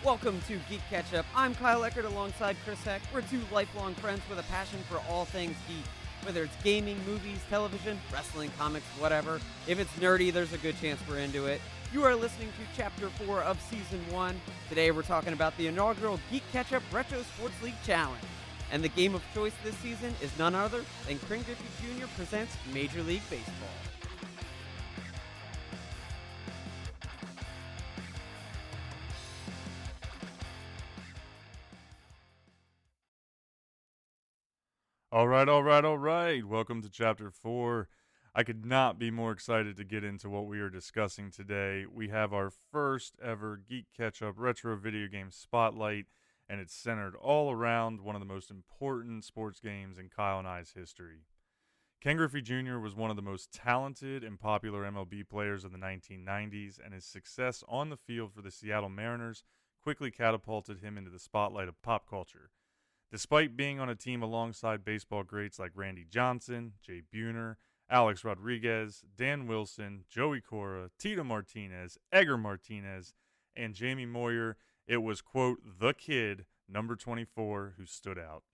Welcome to GeeK KetchUP. I'm Kyle Eckert alongside Chris Heck. We're two lifelong friends with a passion for all things geek. Whether it's gaming, movies, television, wrestling, comics, whatever. If it's nerdy, there's a good chance we're into it. You are listening to Chapter 4 of Season 1. Today we're talking about the inaugural GeeK KetchUP Retro Sports League Challenge. And the game of choice this season is none other than Griffey Jr. presents Major League Baseball. All right. Welcome to Chapter 4. I could not be more excited to get into what we are discussing today. We have our first ever GeeK KetchUp Retro Video Game Spotlight, and it's centered all around one of the most important sports games in Kyle and I's history. Ken Griffey Jr. was one of the most talented and popular MLB players of the 1990s, and his success on the field for the Seattle Mariners quickly catapulted him into the spotlight of pop culture. Despite being on a team alongside baseball greats like Randy Johnson, Jay Buhner, Alex Rodriguez, Dan Wilson, Joey Cora, Tito Martinez, Edgar Martinez, and Jamie Moyer, it was, quote, the kid, number 24, who stood out.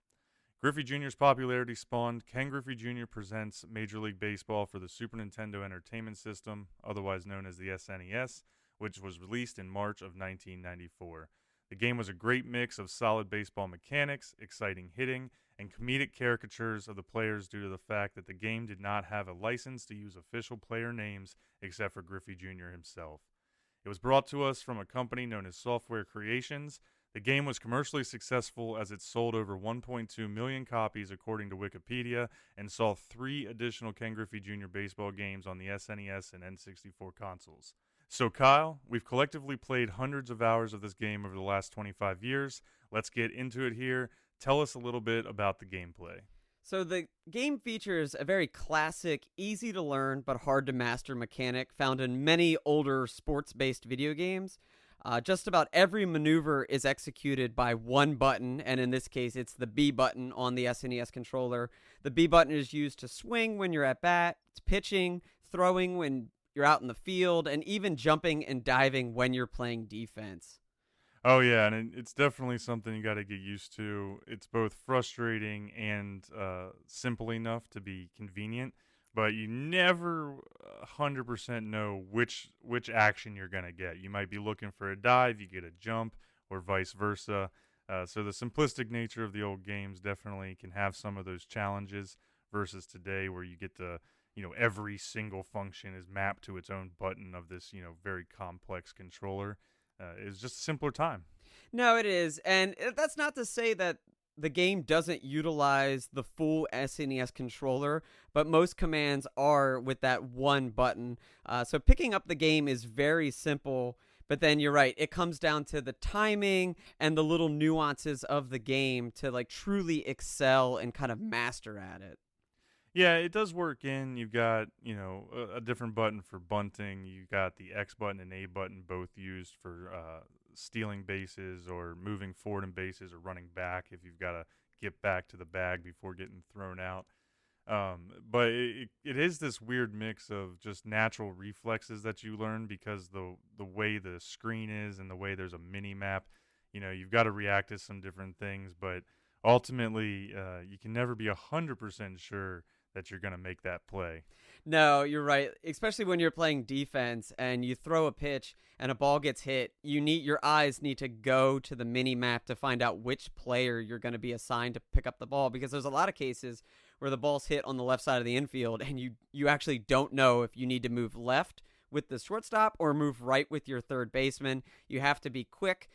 Griffey Jr.'s popularity spawned Ken Griffey Jr. Presents Major League Baseball for the Super Nintendo Entertainment System, otherwise known as the SNES, which was released in March of 1994. The game was a great mix of solid baseball mechanics, exciting hitting, and comedic caricatures of the players due to the fact that the game did not have a license to use official player names except for Griffey Jr. himself. It was brought to us from a company known as Software Creations. The game was commercially successful as it sold over 1.2 million copies according to Wikipedia and saw 3 additional Ken Griffey Jr. baseball games on the SNES and N64 consoles. So Kyle, we've collectively played hundreds of hours of this game over the last 25 years. Let's get into it here. Tell us a little bit about the gameplay. So the game features a very classic, easy to learn but hard to master mechanic found in many older sports-based video games. Just about every maneuver is executed by one button, and in this case it's the B button on the SNES controller. The B button is used to swing when you're at bat, it's pitching, throwing when you're out in the field, and even jumping and diving when you're playing defense. Oh, yeah, and it's definitely something you got to get used to. It's both frustrating and simple enough to be convenient, but you never 100% know which action you're going to get. You might be looking for a dive, you get a jump, or vice versa. So the simplistic nature of the old games definitely can have some of those challenges versus today where you get to, every single function is mapped to its own button of this, very complex controller. It's just a simpler time. No, it is. And that's not to say that the game doesn't utilize the full SNES controller, but most commands are with that one button. So picking up the game is very simple, but then you're right. It comes down to the timing and the little nuances of the game to truly excel and kind of master at it. Yeah, it does work in. You've got, a different button for bunting. You got the X button and A button both used for stealing bases or moving forward in bases or running back if you've got to get back to the bag before getting thrown out. But it is this weird mix of just natural reflexes that you learn because the way the screen is and the way there's a mini map, you've got to react to some different things. But ultimately, you can never be 100% sure that you're going to make that play. No, you're right. Especially when you're playing defense and you throw a pitch and a ball gets hit, your eyes need to go to the mini map to find out which player you're going to be assigned to pick up the ball, because there's a lot of cases where the ball's hit on the left side of the infield and you actually don't know if you need to move left with the shortstop or move right with your third baseman. You have to be quick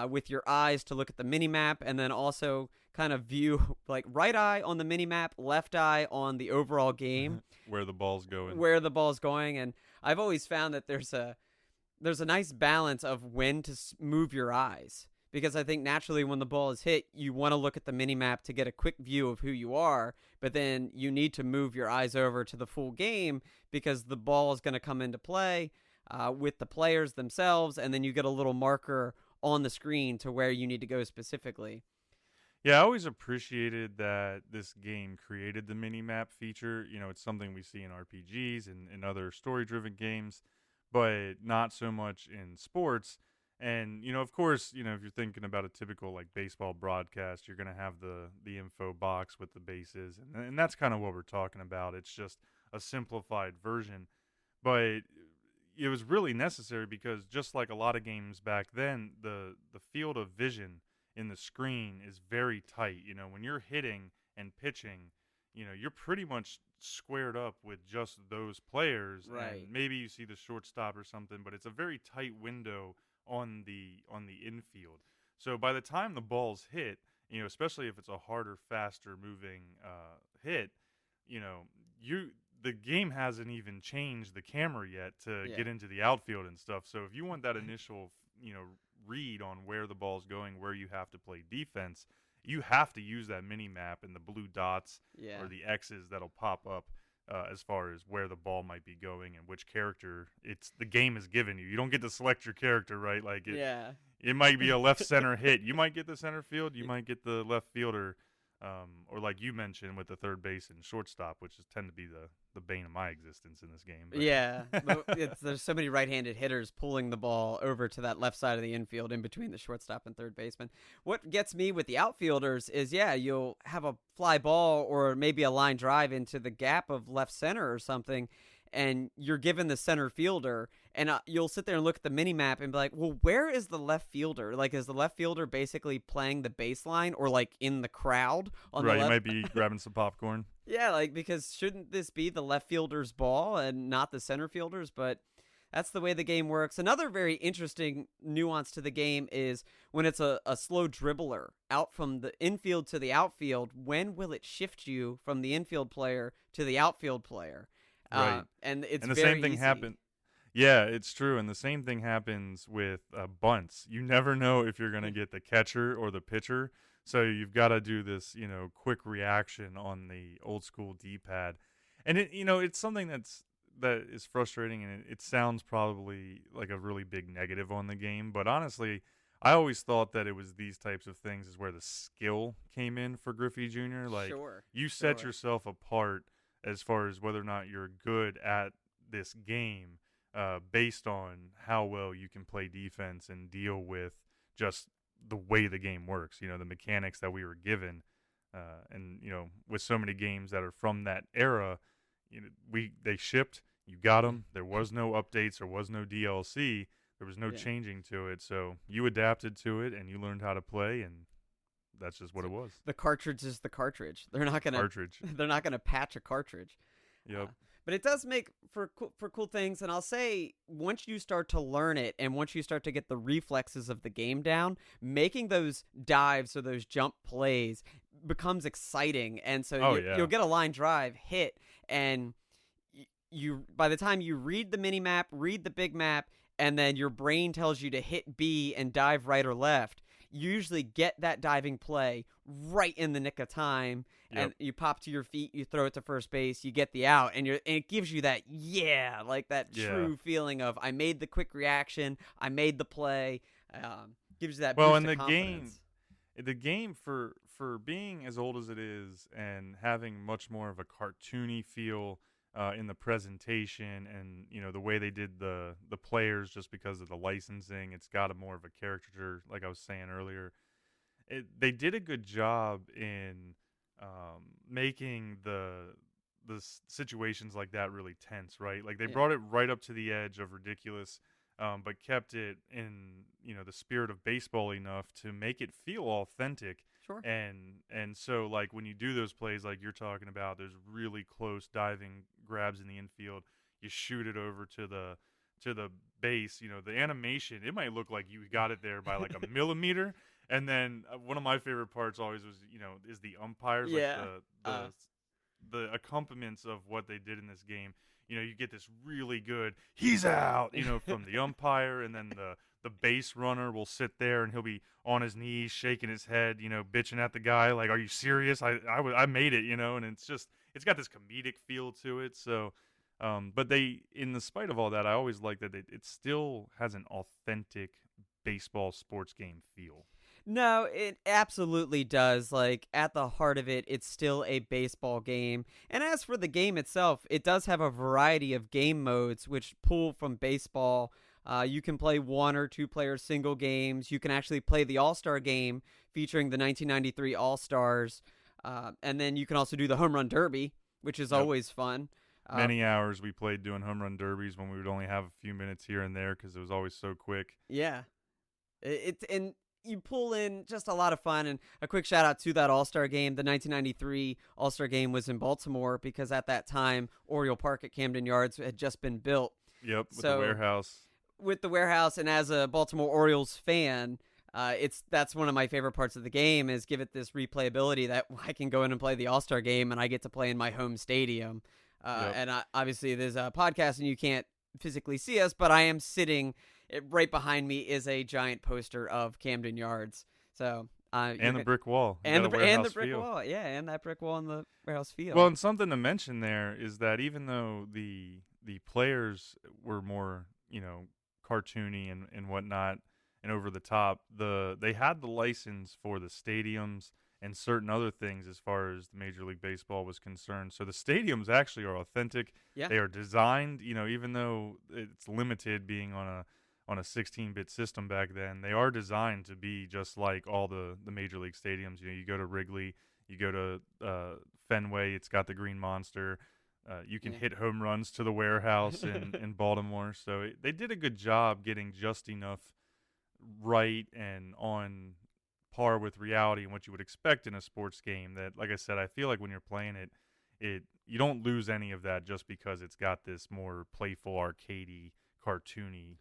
with your eyes to look at the mini map, and then also kind of view right eye on the mini map, left eye on the overall game, where the ball's going. And I've always found that there's a nice balance of when to move your eyes, because I think naturally when the ball is hit, you want to look at the mini map to get a quick view of who you are, but then you need to move your eyes over to the full game because the ball is going to come into play with the players themselves, and then you get a little marker on the screen to where you need to go specifically. Yeah, I always appreciated that this game created the mini map feature. It's something we see in RPGs and other story driven games, but not so much in sports. And of course, if you're thinking about a typical like baseball broadcast, you're gonna have the info box with the bases, and that's kind of what we're talking about. It's just a simplified version, but it was really necessary because just like a lot of games back then, the field of vision in the screen is very tight. When you're hitting and pitching, you're pretty much squared up with just those players, Right. and maybe you see the shortstop or something, but it's a very tight window on the infield. So by the time the ball's hit, especially if it's a harder, faster moving hit, you know, you the game hasn't even changed the camera yet to Yeah. get into the outfield and stuff. So if you want that initial, read on where the ball's going, where you have to play defense, you have to use that mini map and the blue dots Yeah. or the X's that'll pop up as far as where the ball might be going and which character the game is giving you. You don't get to select your character, right? Like Yeah. it might be a left center hit. You might get the center field. You might get the left fielder, or like you mentioned with the third base and shortstop, which tend to be the bane of my existence in this game. But Yeah, there's so many right-handed hitters pulling the ball over to that left side of the infield in between the shortstop and third baseman. What gets me with the outfielders is, yeah, you'll have a fly ball or maybe a line drive into the gap of left center or something, and you're given the center fielder, and you'll sit there and look at the mini map and be like, well, where is the left fielder? Like, is the left fielder basically playing the baseline or like in the crowd on the right, you left? might be grabbing some popcorn. Yeah, like, because shouldn't this be the left fielder's ball and not the center fielder's? But that's the way the game works. Another very interesting nuance to the game is when it's a slow dribbler out from the infield to the outfield, when will it shift you from the infield player to the outfield player? Right. And it's And the very same thing easy. happened. Yeah, it's true. And the same thing happens with bunts. You never know if you're going to get the catcher or the pitcher. So you've got to do this, quick reaction on the old school D-pad. And it's something that is frustrating, and it sounds probably like a really big negative on the game, but honestly, I always thought that it was these types of things is where the skill came in for Griffey Jr. Like Sure, you set sure. yourself apart as far as whether or not you're good at this game based on how well you can play defense and deal with just the way the game works, the mechanics that we were given. And with so many games that are from that era, they shipped, you got them. There was no updates, there was no DLC, there was no Yeah. changing to it. So you adapted to it and you learned how to play, and that's just what it was. The cartridge is the cartridge. They're not gonna Cartridge. they're not gonna patch a cartridge. Yep. But it does make for cool things, and I'll say once you start to learn it, and once you start to get the reflexes of the game down, making those dives or those jump plays becomes exciting. And so Oh, yeah. you'll get a line drive hit, and you by the time you read the mini map, read the big map, and then your brain tells you to hit B and dive right or left, you usually get that diving play right in the nick of time. Yep. And you pop to your feet, you throw it to first base, you get the out, and it gives you that like that Yeah. true feeling of I made the quick reaction, I made the play. Gives you that Well, boost and of confidence. the game for being as old as it is and having much more of a cartoony feel in the presentation, and the way they did the players, just because of the licensing, it's got a more of a caricature, like I was saying earlier. They did a good job in making the situations like that really tense, right? Like they Yeah. brought it right up to the edge of ridiculous, but kept it in the spirit of baseball enough to make it feel authentic. Sure. And so like when you do those plays like you're talking about, there's really close diving grabs in the infield. You shoot it over to the base. The animation, it might look like you got it there by like a millimeter. And then one of my favorite parts always was, is the umpires, Yeah. like the accompaniments of what they did in this game. You get this really good, he's out, from the umpire, and then the base runner will sit there and he'll be on his knees, shaking his head, bitching at the guy, like, are you serious? I made it, and it's got this comedic feel to it. So, but in the spite of all that, I always like that it still has an authentic baseball sports game feel. No, it absolutely does. Like, at the heart of it, it's still a baseball game. And as for the game itself, it does have a variety of game modes which pull from baseball. You can play one or two player single games. You can actually play the All Star game featuring the 1993 All Stars. And then you can also do the Home Run Derby, which is Yep. always fun. Many hours we played doing home run derbies when we would only have a few minutes here and there because it was always so quick. Yeah. And you pull in just a lot of fun. And a quick shout out to that All-Star game. The 1993 All-Star game was in Baltimore because at that time Oriole Park at Camden Yards had just been built. Yep, with So the warehouse. with the warehouse, and as a Baltimore Orioles fan, that's one of my favorite parts of the game is give it this replayability that I can go in and play the All-Star game and I get to play in my home stadium. Yep. And obviously there's a podcast and you can't physically see us, but I am sitting right behind me is a giant poster of Camden Yards. So And the brick wall. You and got a the warehouse brick feel. wall, yeah, and that brick wall in the warehouse field. Well, and something to mention there is that even though the players were more, cartoony and whatnot and over the top, they had the license for the stadiums and certain other things as far as the Major League Baseball was concerned. So the stadiums actually are authentic. Yeah. They are designed, even though it's limited being on a 16-bit system back then, they are designed to be just like all the Major League stadiums. You go to Wrigley, you go to Fenway, it's got the Green Monster. You can hit home runs to the warehouse in Baltimore. So they did a good job getting just enough right and on par with reality and what you would expect in a sports game. That, like I said, I feel like when you're playing it you don't lose any of that just because it's got this more playful, arcadey, cartoony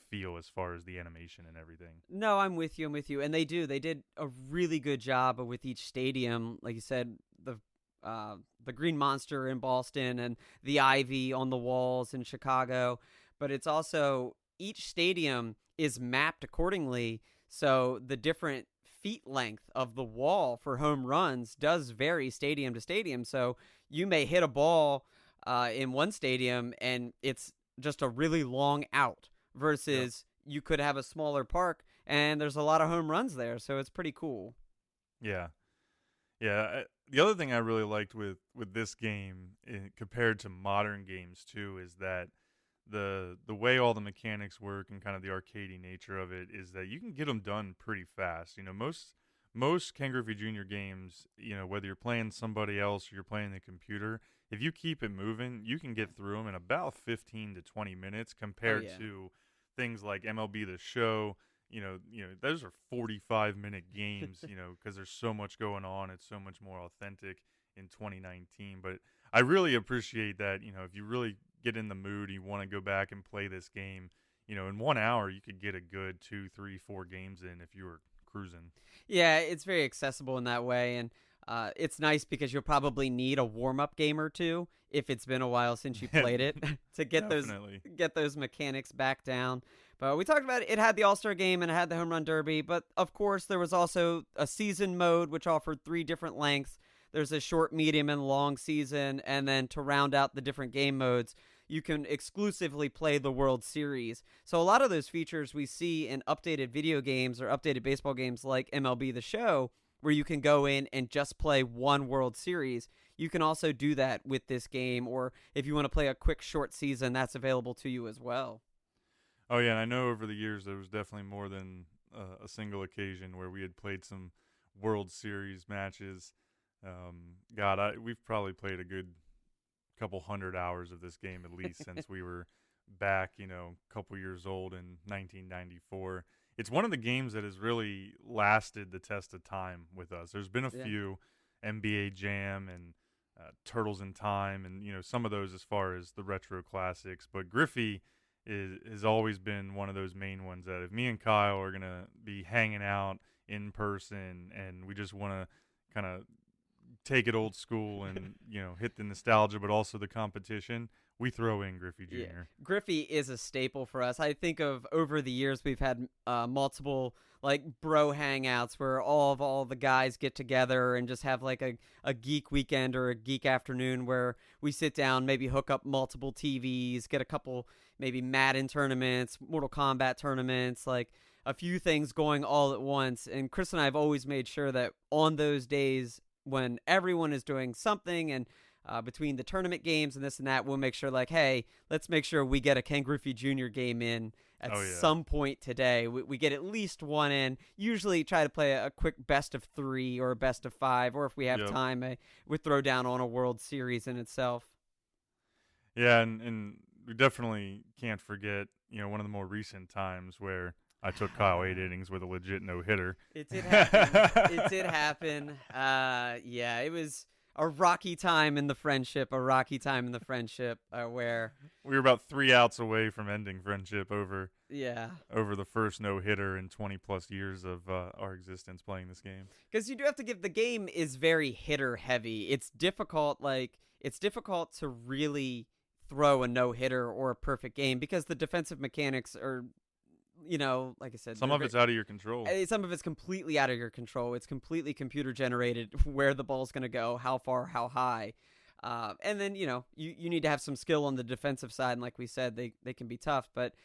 feel as far as the animation and everything. No, I'm with you. And they did a really good job with each stadium. Like you said, the Green Monster in Boston and the Ivy on the walls in Chicago. But it's also each stadium is mapped accordingly. So the different feet length of the wall for home runs does vary stadium to stadium. So you may hit a ball in one stadium and it's just a really long out versus you could have a smaller park and there's a lot of home runs there. So it's pretty cool. Yeah. The other thing I really liked with this game compared to modern games too is that the way all the mechanics work and kind of the arcadey nature of it is that you can get them done pretty fast. Most Ken Griffey Jr. games, whether you're playing somebody else or you're playing the computer, if you keep it moving, you can get through them in about 15 to 20 minutes compared to things like MLB The Show. Those are 45-minute games, because there's so much going on. It's so much more authentic in 2019. But I really appreciate that, if you really get in the mood, you want to go back and play this game, in 1 hour, you could get a good 2, 3, 4 games in if you were cruising. Yeah, it's very accessible in that way. And it's nice because you'll probably need a warm-up game or two if it's been a while since you played it to get those mechanics back down. But we talked about it had the All-Star game and it had the Home Run Derby. But, of course, there was also a season mode, which offered 3 different lengths. There's a short, medium, and long season. And then to round out the different game modes, you can exclusively play the World Series. So a lot of those features we see in updated video games or updated baseball games like MLB The Show, where you can go in and just play one World Series, you can also do that with this game. Or if you want to play a quick, short season, that's available to you as well. Oh, yeah, and I know over the years there was definitely more than a single occasion where we had played some World Series matches. We've probably played a good couple 100 hours of this game at least since we were back, a couple years old in 1994. It's one of the games that has really lasted the test of time with us. There's been a few NBA Jam and Turtles in Time and, some of those as far as the retro classics. But Griffey has always been one of those main ones that if me and Kyle are going to be hanging out in person and we just want to kind of take it old school and, hit the nostalgia, but also the competition, we throw in Griffey Jr. Yeah. Griffey is a staple for us. I think of over the years, we've had multiple bro hangouts where all the guys get together and just have a geek weekend or a geek afternoon where we sit down, maybe hook up multiple TVs, get a couple maybe Madden tournaments, Mortal Kombat tournaments, a a few things going all at once. And Chris and I have always made sure that on those days when everyone is doing something and between the tournament games and this and that, we'll make sure like, hey, let's make sure we get a Ken Griffey Jr. game in at some point today. We get at least one in. Usually try to play a quick best of 3 or a best of 5, or if we have time, we throw down on a World Series in itself. Yeah, and we definitely can't forget, one of the more recent times where I took Kyle 8 innings with a legit no-hitter. It did happen. It did happen. Yeah, it was a rocky time in the friendship, where we were about 3 outs away from ending friendship over the first no-hitter in 20-plus years of our existence playing this game. Because you do have to give, the game is very hitter-heavy. It's difficult to really throw a no-hitter or a perfect game because the defensive mechanics are, like I said, some of it's out of your control. Some of it's completely out of your control. It's completely computer generated where the ball's going to go, how far, how high. And then, you need to have some skill on the defensive side. And like we said, they can be tough. But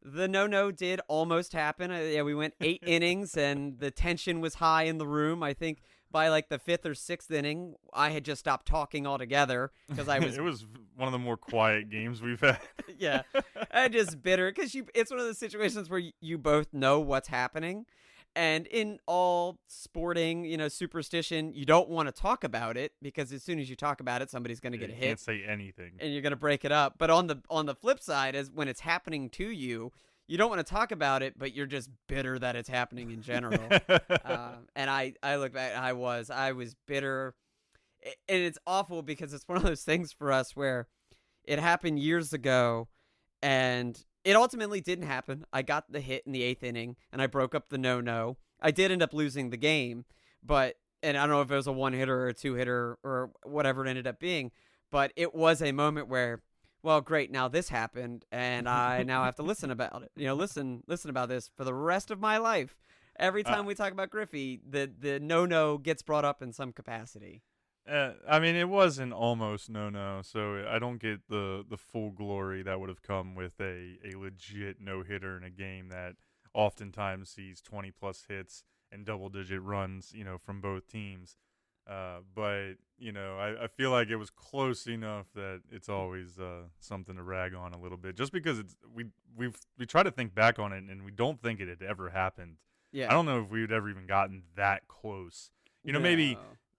the no did almost happen. We went 8 innings and the tension was high in the room. I think by like the 5th or 6th inning, I had just stopped talking altogether because I was. It was one of the more quiet games we've had. Yeah, I just bitter because it's one of those situations where you both know what's happening, and in all sporting, superstition, you don't want to talk about it because as soon as you talk about it, somebody's going to get a hit. You can't say anything, and you're going to break it up. But on the flip side, is when it's happening to you. You don't want to talk about it, but you're just bitter that it's happening in general. And I look back, I was bitter. And it's awful because it's one of those things for us where it happened years ago and it ultimately didn't happen. I got the hit in the 8th inning and I broke up the no. I did end up losing the game, and I don't know if it was a 1-hitter or a 2-hitter or whatever it ended up being, but it was a moment where, well, great, now this happened, and I now have to listen about it. Listen about this for the rest of my life. Every time we talk about Griffey, the no gets brought up in some capacity. It was an almost no, so I don't get the full glory that would have come with a legit no-hitter in a game that oftentimes sees 20-plus hits and double-digit runs, from both teams. But I feel like it was close enough that it's always something to rag on a little bit, just because we try to think back on it and we don't think it had ever happened. Yeah, I don't know if we would ever even gotten that close.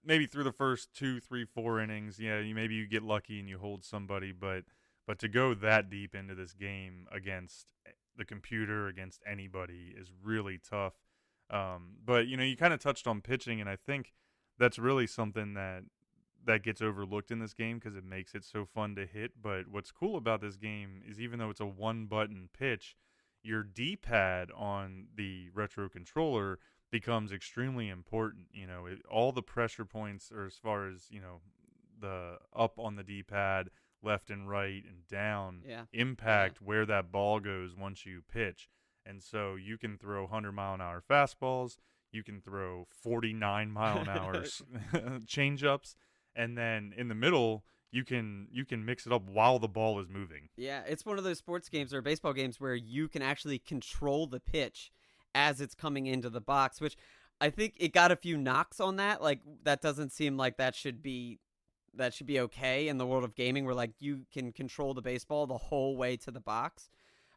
Maybe through the first 2, 3, 4 innings, maybe you get lucky and you hold somebody, but to go that deep into this game against the computer, against anybody, is really tough. But you kind of touched on pitching, and I think that's really something that gets overlooked in this game because it makes it so fun to hit. But what's cool about this game is even though it's a one-button pitch, your D-pad on the retro controller becomes extremely important. All the pressure points are as far as, the up on the D-pad, left and right and down impact where that ball goes once you pitch. And so you can throw 100-mile-an-hour fastballs. You can throw 49-mile-an-hour change-ups, and then in the middle, you can mix it up while the ball is moving. Yeah, it's one of those sports games or baseball games where you can actually control the pitch as it's coming into the box, which I think it got a few knocks on that. Like, that doesn't seem like that should be okay in the world of gaming, where like you can control the baseball the whole way to the box.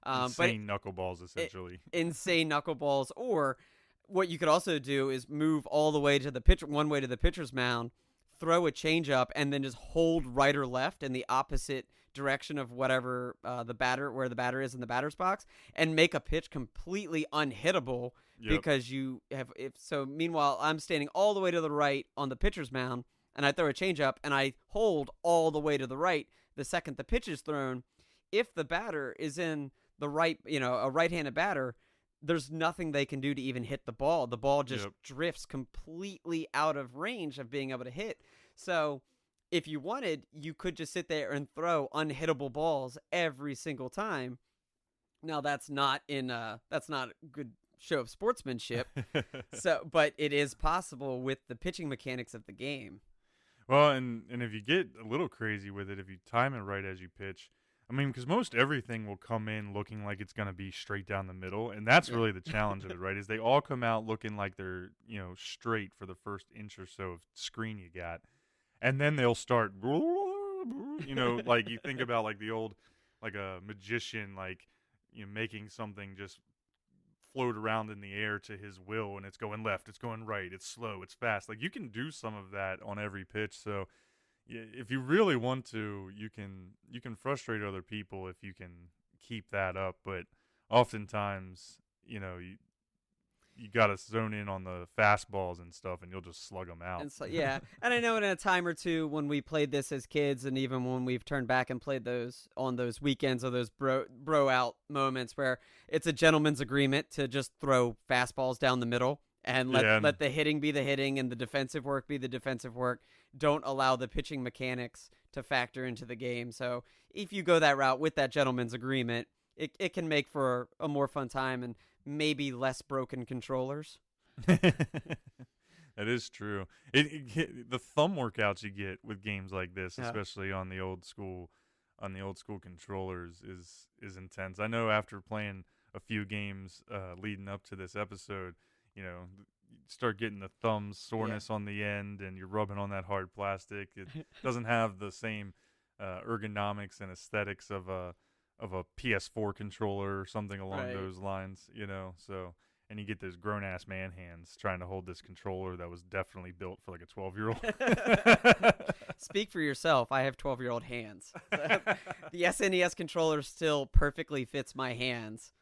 Insane knuckleballs, essentially. Insane knuckleballs, or what you could also do is move all the way to the pitcher, one way to the pitcher's mound, throw a changeup, and then just hold right or left in the opposite direction of whatever where the batter is in the batter's box, and make a pitch completely unhittable because you have. Meanwhile, I'm standing all the way to the right on the pitcher's mound, and I throw a changeup, and I hold all the way to the right the second the pitch is thrown. If the batter is in the right, a right-handed batter, there's nothing they can do to even hit the ball. The ball just drifts completely out of range of being able to hit. So if you wanted, you could just sit there and throw unhittable balls every single time. Now that's not a good show of sportsmanship. But it is possible with the pitching mechanics of the game. Well, and if you get a little crazy with it, if you time it right as you pitch, I mean, because most everything will come in looking like it's going to be straight down the middle, and that's Yeah. really the challenge of it, right? Is they all come out looking like they're, straight for the first inch or so of screen you got, and then they'll start, like you think about like the old, like a magician, like making something just float around in the air to his will, and it's going left, it's going right, it's slow, it's fast. Like you can do some of that on every pitch, so if you really want to, you can frustrate other people if you can keep that up. But oftentimes, you got to zone in on the fastballs and stuff, and you'll just slug them out. And so, yeah, and I know in a time or two when we played this as kids, and even when we've turned back and played those on those weekends or those bro out moments where it's a gentleman's agreement to just throw fastballs down the middle and let the hitting be the hitting and the defensive work be the defensive work. Don't allow the pitching mechanics to factor into the game. So if you go that route with that gentleman's agreement, it can make for a more fun time and maybe less broken controllers. That is true. The thumb workouts you get with games like this, especially on the old school controllers, is intense. I know after playing a few games leading up to this episode, you start getting the thumb soreness on the end, and you're rubbing on that hard plastic. It doesn't have the same ergonomics and aesthetics of a PS4 controller or something along those lines, So, and you get those grown ass man hands trying to hold this controller that was definitely built for like a 12-year-old. Speak for yourself. I have 12-year-old hands. The SNES controller still perfectly fits my hands.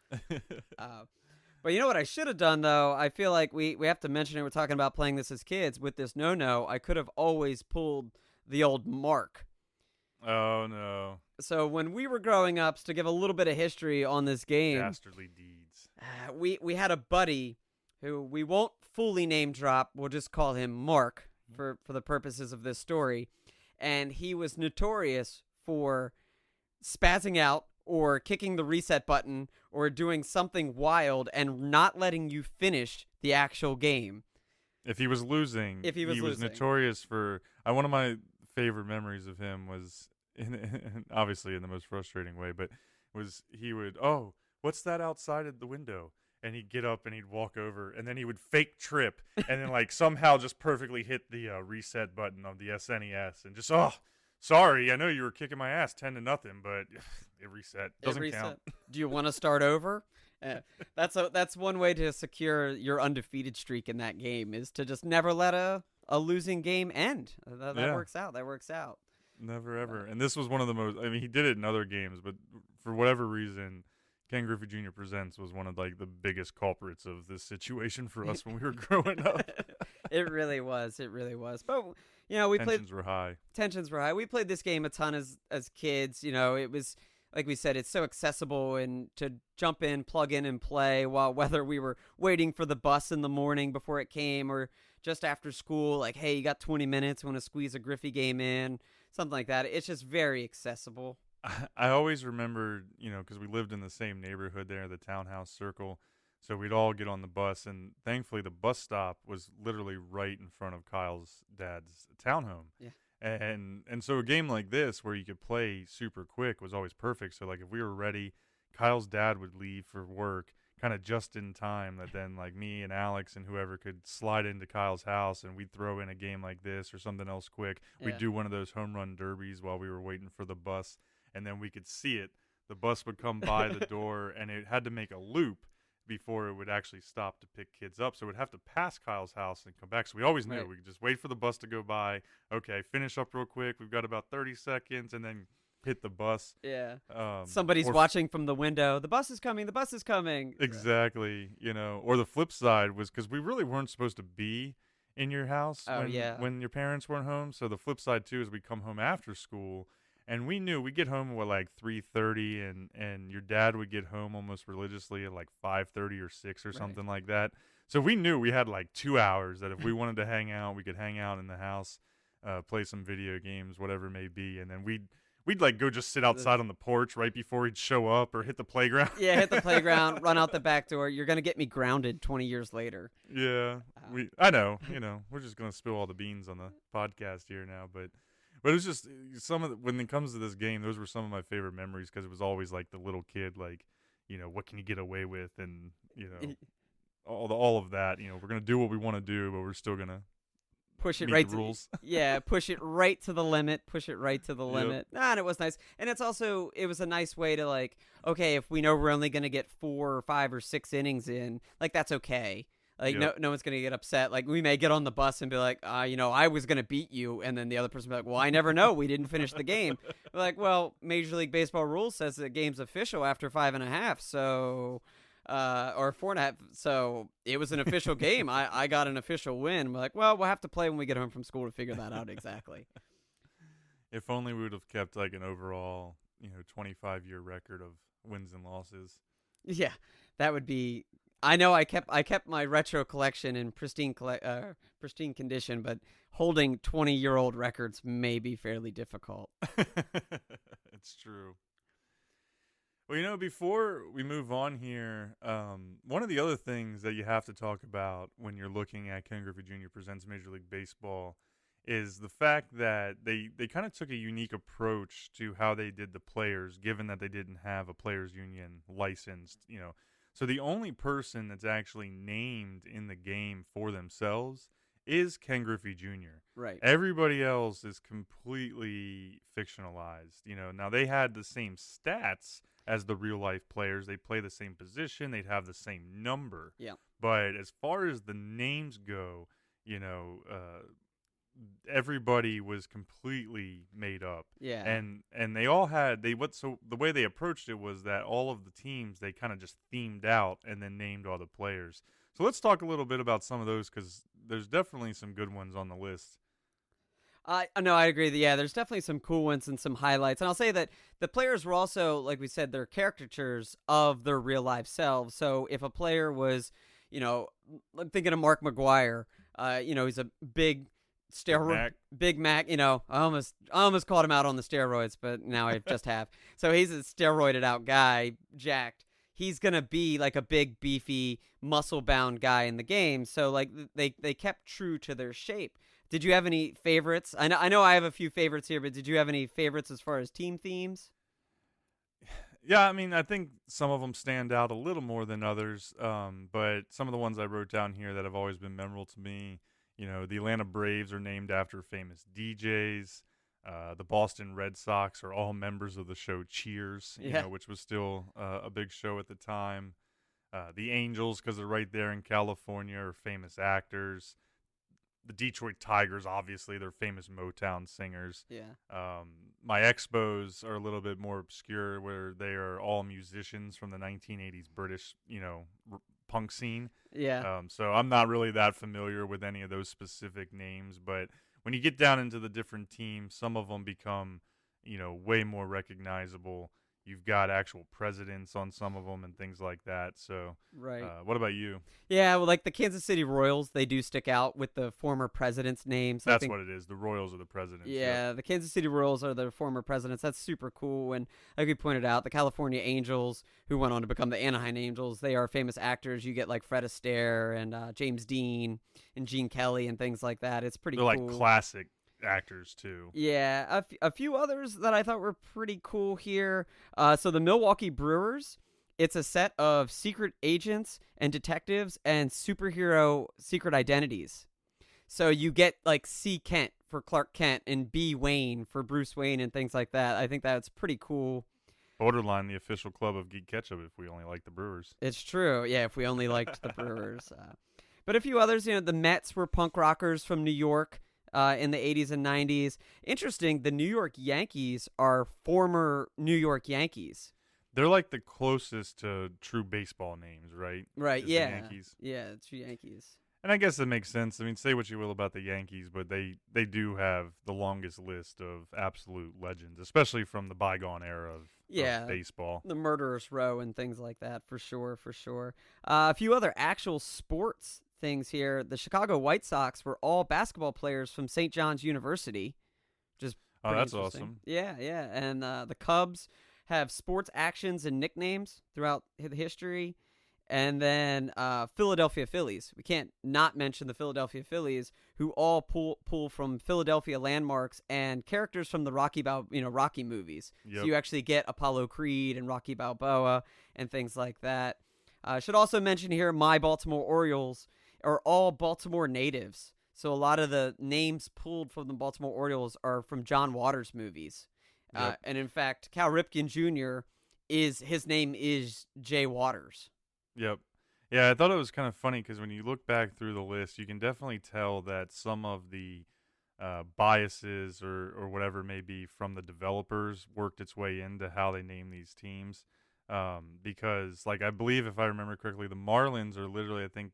But you know what I should have done, though? I feel like we have to mention it. We're talking about playing this as kids. With this no-no, I could have always pulled the old Mark. Oh, no. So when we were growing up, to give a little bit of history on this game, Dastardly deeds. We had a buddy who we won't fully name drop. We'll just call him Mark for the purposes of this story. And he was notorious for spazzing out or kicking the reset button or doing something wild and not letting you finish the actual game. If he was losing, he was notorious for... one of my favorite memories of him was, obviously in the most frustrating way, but he would, what's that outside of the window? And he'd get up and he'd walk over, and then he would fake trip and then like somehow just perfectly hit the reset button of the SNES and just, sorry, I know you were kicking my ass 10-0, but it reset. Doesn't count. Do you want to start over? That's one way to secure your undefeated streak in that game, is to just never let a losing game end. That works out. That works out. Never ever. And this was one of the most, he did it in other games, but for whatever reason, Ken Griffey Jr. Presents was one of like the biggest culprits of this situation for us when we were growing up. It really was. It really was. But tensions were high. Tensions were high. We played this game a ton as kids. It was, like we said, it's so accessible, and to jump in, plug in, and play whether we were waiting for the bus in the morning before it came or just after school, like, hey, you got 20 minutes, want to squeeze a Griffey game in, something like that. It's just very accessible. I always remembered, because we lived in the same neighborhood there, the Townhouse Circle, so we'd all get on the bus, and thankfully the bus stop was literally right in front of Kyle's dad's townhome. Yeah. And so a game like this where you could play super quick was always perfect. So like if we were ready, Kyle's dad would leave for work kind of just in time, that then like me and Alex and whoever could slide into Kyle's house, and we'd throw in a game like this or something else quick. Yeah. We'd do one of those home run derbies while we were waiting for the bus, and then we could see it. The bus would come by the door, and it had to make a loop before it would actually stop to pick kids up. So we'd have to pass Kyle's house and come back. So we always knew we could just wait for the bus to go by. Okay, finish up real quick. We've got about 30 seconds, and then hit the bus. Yeah. Somebody's watching from the window. The bus is coming. The bus is coming. Exactly. Or the flip side was, because we really weren't supposed to be in your house when your parents weren't home. So the flip side too is we'd come home after school, and we knew we'd get home at like 3:30, and your dad would get home almost religiously at like 5:30 or 6 or something like that. So we knew we had like 2 hours that if we wanted to hang out, we could hang out in the house, play some video games, whatever it may be, and then we'd like go just sit outside on the porch right before he'd show up, or hit the playground. Yeah, hit the playground, run out the back door. You're gonna get me grounded 20 years later. Yeah, I know. We're just gonna spill all the beans on the podcast here now, but But it's just when it comes to this game, those were some of my favorite memories because it was always like the little kid, like, what can you get away with, and all of that. We're gonna do what we want to do, but we're still gonna push it meet right the rules. Yeah, push it right to the limit. Push it right to the Yep. limit. And it was nice. And it was a nice way to like, okay, if we know we're only gonna get 4 or 5 or 6 innings in, like that's okay. Like Yep. no one's gonna get upset. Like we may get on the bus and be like, I was gonna beat you, and then the other person will be like, well, I never know. We didn't finish the game. We're like, well, Major League Baseball rules says the game's official after 5.5, so or 4.5. So it was an official game. I got an official win. We're like, well, we'll have to play when we get home from school to figure that out exactly. If only we would have kept like an overall, 25-year record of wins and losses. Yeah, that would be. I know I kept my retro collection in pristine condition, but holding 20-year-old records may be fairly difficult. It's true. Well, before we move on here, one of the other things that you have to talk about when you're looking at Ken Griffey Jr. Presents Major League Baseball is the fact that they kind of took a unique approach to how they did the players, given that they didn't have a players union licensed, So the only person that's actually named in the game for themselves is Ken Griffey Jr. Right. Everybody else is completely fictionalized. Now they had the same stats as the real life players. They play the same position. They'd have the same number. Yeah. But as far as the names go, everybody was completely made up. Yeah. And they all had so the way they approached it was that all of the teams they kind of just themed out and then named all the players. So let's talk a little bit about some of those because there's definitely some good ones on the list. No, I agree. Yeah, there's definitely some cool ones and some highlights. And I'll say that the players were also, like we said, they're caricatures of their real life selves. So if a player was, I'm thinking of Mark McGwire, he's a big steroid, Big Mac, I almost called him out on the steroids, but now I just have. So he's a steroided out guy, jacked. He's going to be like a big, beefy, muscle-bound guy in the game. So like they kept true to their shape. Did you have any favorites? I know I have a few favorites here, but did you have any favorites as far as team themes? Yeah, I mean, I think some of them stand out a little more than others, but some of the ones I wrote down here that have always been memorable to me, the Atlanta Braves are named after famous DJs. The Boston Red Sox are all members of the show Cheers, which was still a big show at the time. The Angels, because they're right there in California, are famous actors. The Detroit Tigers, obviously, they're famous Motown singers. Yeah. My Expos are a little bit more obscure, where they are all musicians from the 1980s British, punk scene. Yeah. So I'm not really that familiar with any of those specific names, but when you get down into the different teams, some of them become, way more recognizable. You've got actual presidents on some of them and things like that. So, right. What about you? Yeah, well, like the Kansas City Royals, they do stick out with the former presidents' names. That's what it is. The Royals are the presidents. Yeah, yep. The Kansas City Royals are the former presidents. That's super cool. And like we pointed out, the California Angels, who went on to become the Anaheim Angels, they are famous actors. You get like Fred Astaire and James Dean and Gene Kelly and things like that. It's pretty cool. They're like classic actors too. Yeah, a few others that I thought were pretty cool here. So the Milwaukee Brewers, it's a set of secret agents and detectives and superhero secret identities. So you get like C. Kent for Clark Kent and B. Wayne for Bruce Wayne and things like that. I think that's pretty cool. Borderline the official club of GeeK KetchUp if we only like the Brewers. It's true. Yeah, if we only liked the Brewers. But a few others, the Mets were punk rockers from New York. In the 80s and 90s. Interesting, the New York Yankees are former New York Yankees. They're like the closest to true baseball names, right? Right, yeah. The Yankees. Yeah, true Yankees. And I guess that makes sense. I mean, say what you will about the Yankees, but they do have the longest list of absolute legends, especially from the bygone era of baseball. The Murderers Row and things like that, for sure. A few other actual sports things here. The Chicago White Sox were all basketball players from St. John's University, which is that's awesome. Yeah. And the Cubs have sports actions and nicknames throughout the history. And then Philadelphia Phillies. We can't not mention the Philadelphia Phillies, who all pull from Philadelphia landmarks and characters from the Rocky movies. Yep. So you actually get Apollo Creed and Rocky Balboa and things like that. I should also mention here, my Baltimore Orioles are all Baltimore natives. So a lot of the names pulled from the Baltimore Orioles are from John Waters movies. Yep. And in fact, Cal Ripken Jr. his name is Jay Waters. Yep. Yeah, I thought it was kind of funny because when you look back through the list, you can definitely tell that some of the biases or whatever it may be from the developers worked its way into how they name these teams. Because, like, I believe, if I remember correctly, the Marlins are literally, I think,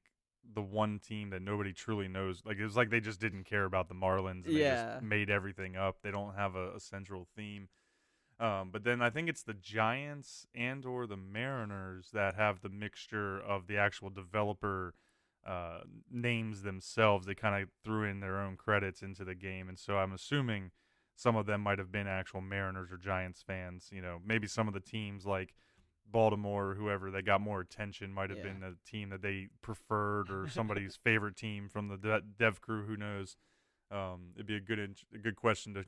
the one team that nobody truly knows. Like, it was like they just didn't care about the Marlins. And They just made everything up. They don't have a central theme. But then I think it's the Giants and or the Mariners that have the mixture of the actual developer names themselves. They kind of threw in their own credits into the game. And so I'm assuming some of them might have been actual Mariners or Giants fans. You know, maybe some of the teams like Baltimore or whoever that got more attention might have been a team that they preferred or somebody's favorite team from the dev crew. Who knows? It'd be a good question to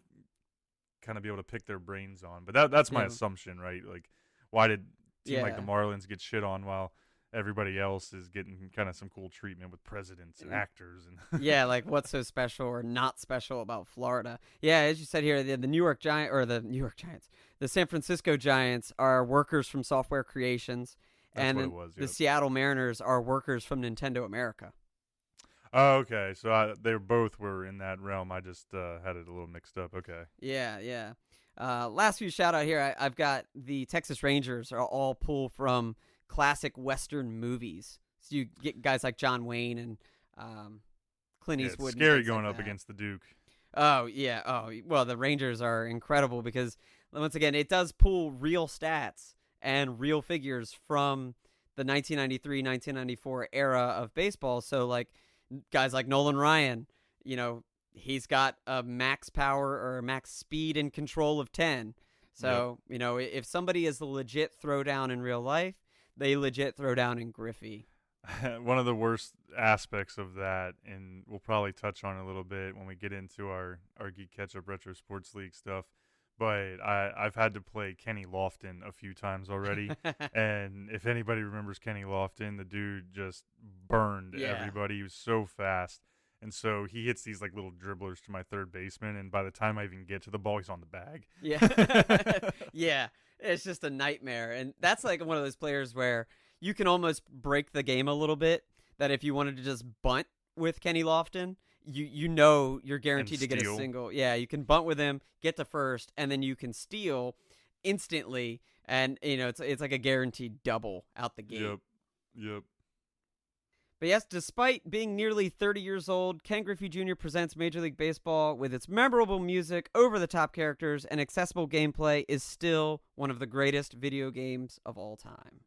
kind of be able to pick their brains on. But that's my assumption, right? Like, why did a team like the Marlins get shit on while everybody else is getting kind of some cool treatment with presidents and actors and yeah, like what's so special or not special about Florida? Yeah, as you said here, the New York Giants, the San Francisco Giants are workers from Software Creations, That's and what it was, the Seattle Mariners are workers from Nintendo America. Oh, okay. So they both were in that realm. I just had it a little mixed up. Okay. Yeah. Last few shout out here. I've got the Texas Rangers are all pulled from classic Western movies. So you get guys like John Wayne and Clint Eastwood. It's scary and going like up that. against the Duke. Oh, yeah. Oh, well, the Rangers are incredible because, once again, it does pull real stats and real figures from the 1993-1994 era of baseball. So, like, guys like Nolan Ryan, you know, he's got a max power or max speed and control of 10. So, you know, if somebody is a legit throwdown in real life, they legit throw down in Griffey. One of the worst aspects of that, and we'll probably touch on it a little bit when we get into our GeeK KetchUp Retro Sports League stuff, but I've had to play Kenny Lofton a few times already. And if anybody remembers Kenny Lofton, the dude just burned everybody. He was so fast. And so he hits these like little dribblers to my third baseman, and by the time I even get to the ball, he's on the bag. Yeah. Yeah. It's just a nightmare. And that's like one of those players where you can almost break the game a little bit, that if you wanted to just bunt with Kenny Lofton, you know you're guaranteed to get a single. Yeah, you can bunt with him, get to first, and then you can steal instantly, and you know it's like a guaranteed double out the gate. Yep. But yes, despite being nearly 30 years old, Ken Griffey Jr. presents Major League Baseball with its memorable music, over-the-top characters, and accessible gameplay is still one of the greatest video games of all time.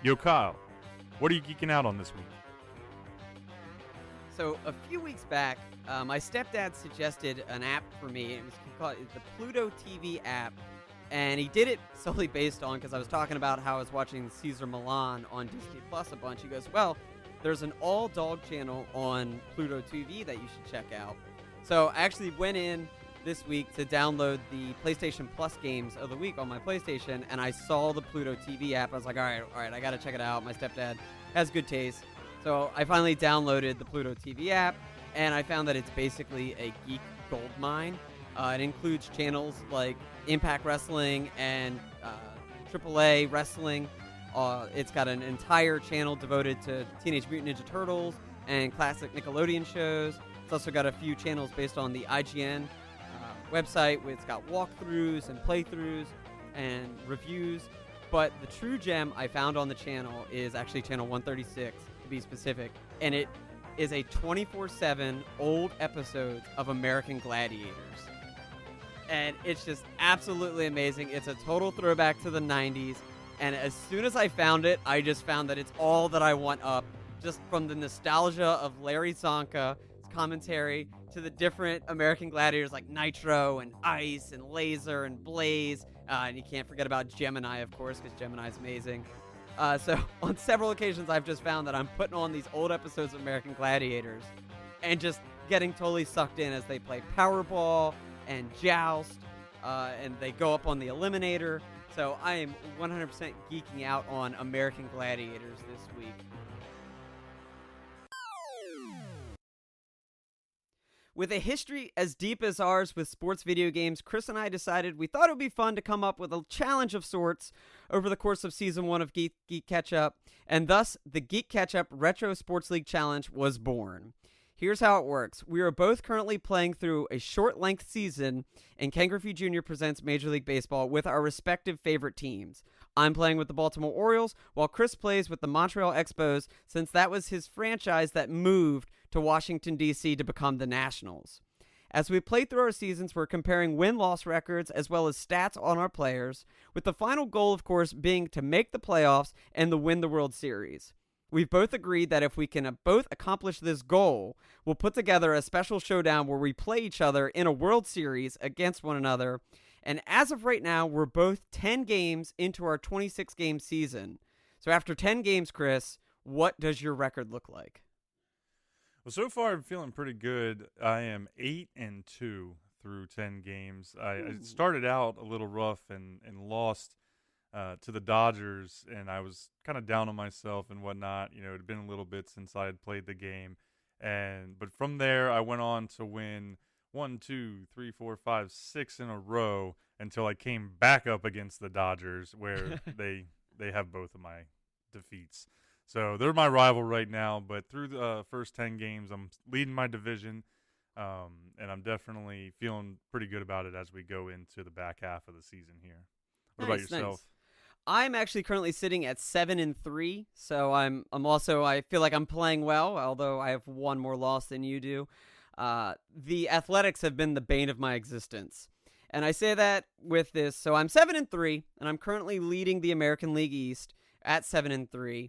Yo, Kyle, what are you geeking out on this week? So a few weeks back, my stepdad suggested an app for me. It was called the Pluto TV app, and he did it solely based on because I was talking about how I was watching Caesar Milan on Disney Plus a bunch. He goes, well, there's an all-dog channel on Pluto TV that you should check out. So I actually went in this week to download the PlayStation Plus games of the week on my PlayStation, and I saw the Pluto TV app. I was like, all right, I got to check it out. My stepdad has good taste. So I finally downloaded the Pluto TV app, and I found that it's basically a geek goldmine. It includes channels like Impact Wrestling and AAA Wrestling. It's got an entire channel devoted to Teenage Mutant Ninja Turtles and classic Nickelodeon shows. It's also got a few channels based on the IGN website. It's got walkthroughs and playthroughs and reviews. But the true gem I found on the channel is actually channel 136, to be specific. And it is a 24/7 old episodes of American Gladiators. And it's just absolutely amazing. It's a total throwback to the 90s. And as soon as I found it, I just found that it's all that I want up. Just from the nostalgia of Larry Zonka. It's commentary to the different American gladiators like Nitro and Ice and Laser and Blaze. And you can't forget about Gemini, of course, because Gemini is amazing. So on several occasions, I've just found that I'm putting on these old episodes of American Gladiators and just getting totally sucked in as they play Powerball and Joust, and they go up on the Eliminator. So I am 100% geeking out on American Gladiators this week. With a history as deep as ours with sports video games, Chris and I decided we thought it would be fun to come up with a challenge of sorts over the course of Season 1 of GeeK KetchUp, and thus the GeeK KetchUp Retro Sports League Challenge was born. Here's how it works. We are both currently playing through a short-length season in Ken Griffey Jr. Presents Major League Baseball with our respective favorite teams. I'm playing with the Baltimore Orioles, while Chris plays with the Montreal Expos, since that was his franchise that moved to Washington, D.C. to become the Nationals. As we play through our seasons, we're comparing win-loss records as well as stats on our players, with the final goal, of course, being to make the playoffs and to win the World Series. We've both agreed that if we can both accomplish this goal, we'll put together a special showdown where we play each other in a World Series against one another. And as of right now, we're both 10 games into our 26-game season. So after 10 games, Chris, what does your record look like? Well, so far I'm feeling pretty good. I am 8-2 through 10 games. I started out a little rough and lost to the Dodgers, and I was kind of down on myself and whatnot. You know, it had been a little bit since I had played the game, but from there I went on to win 1, 2, 3, 4, 5, 6 in a row until I came back up against the Dodgers, where they have both of my defeats. So they're my rival right now, but through the first 10 games, I'm leading my division, and I'm definitely feeling pretty good about it as we go into the back half of the season here. What about yourself? Nice. I'm actually currently sitting at 7-3, so I'm also, I feel like I'm playing well, although I have one more loss than you do. The Athletics have been the bane of my existence. And I say that with this, so I'm 7-3, and I'm currently leading the American League East at 7-3.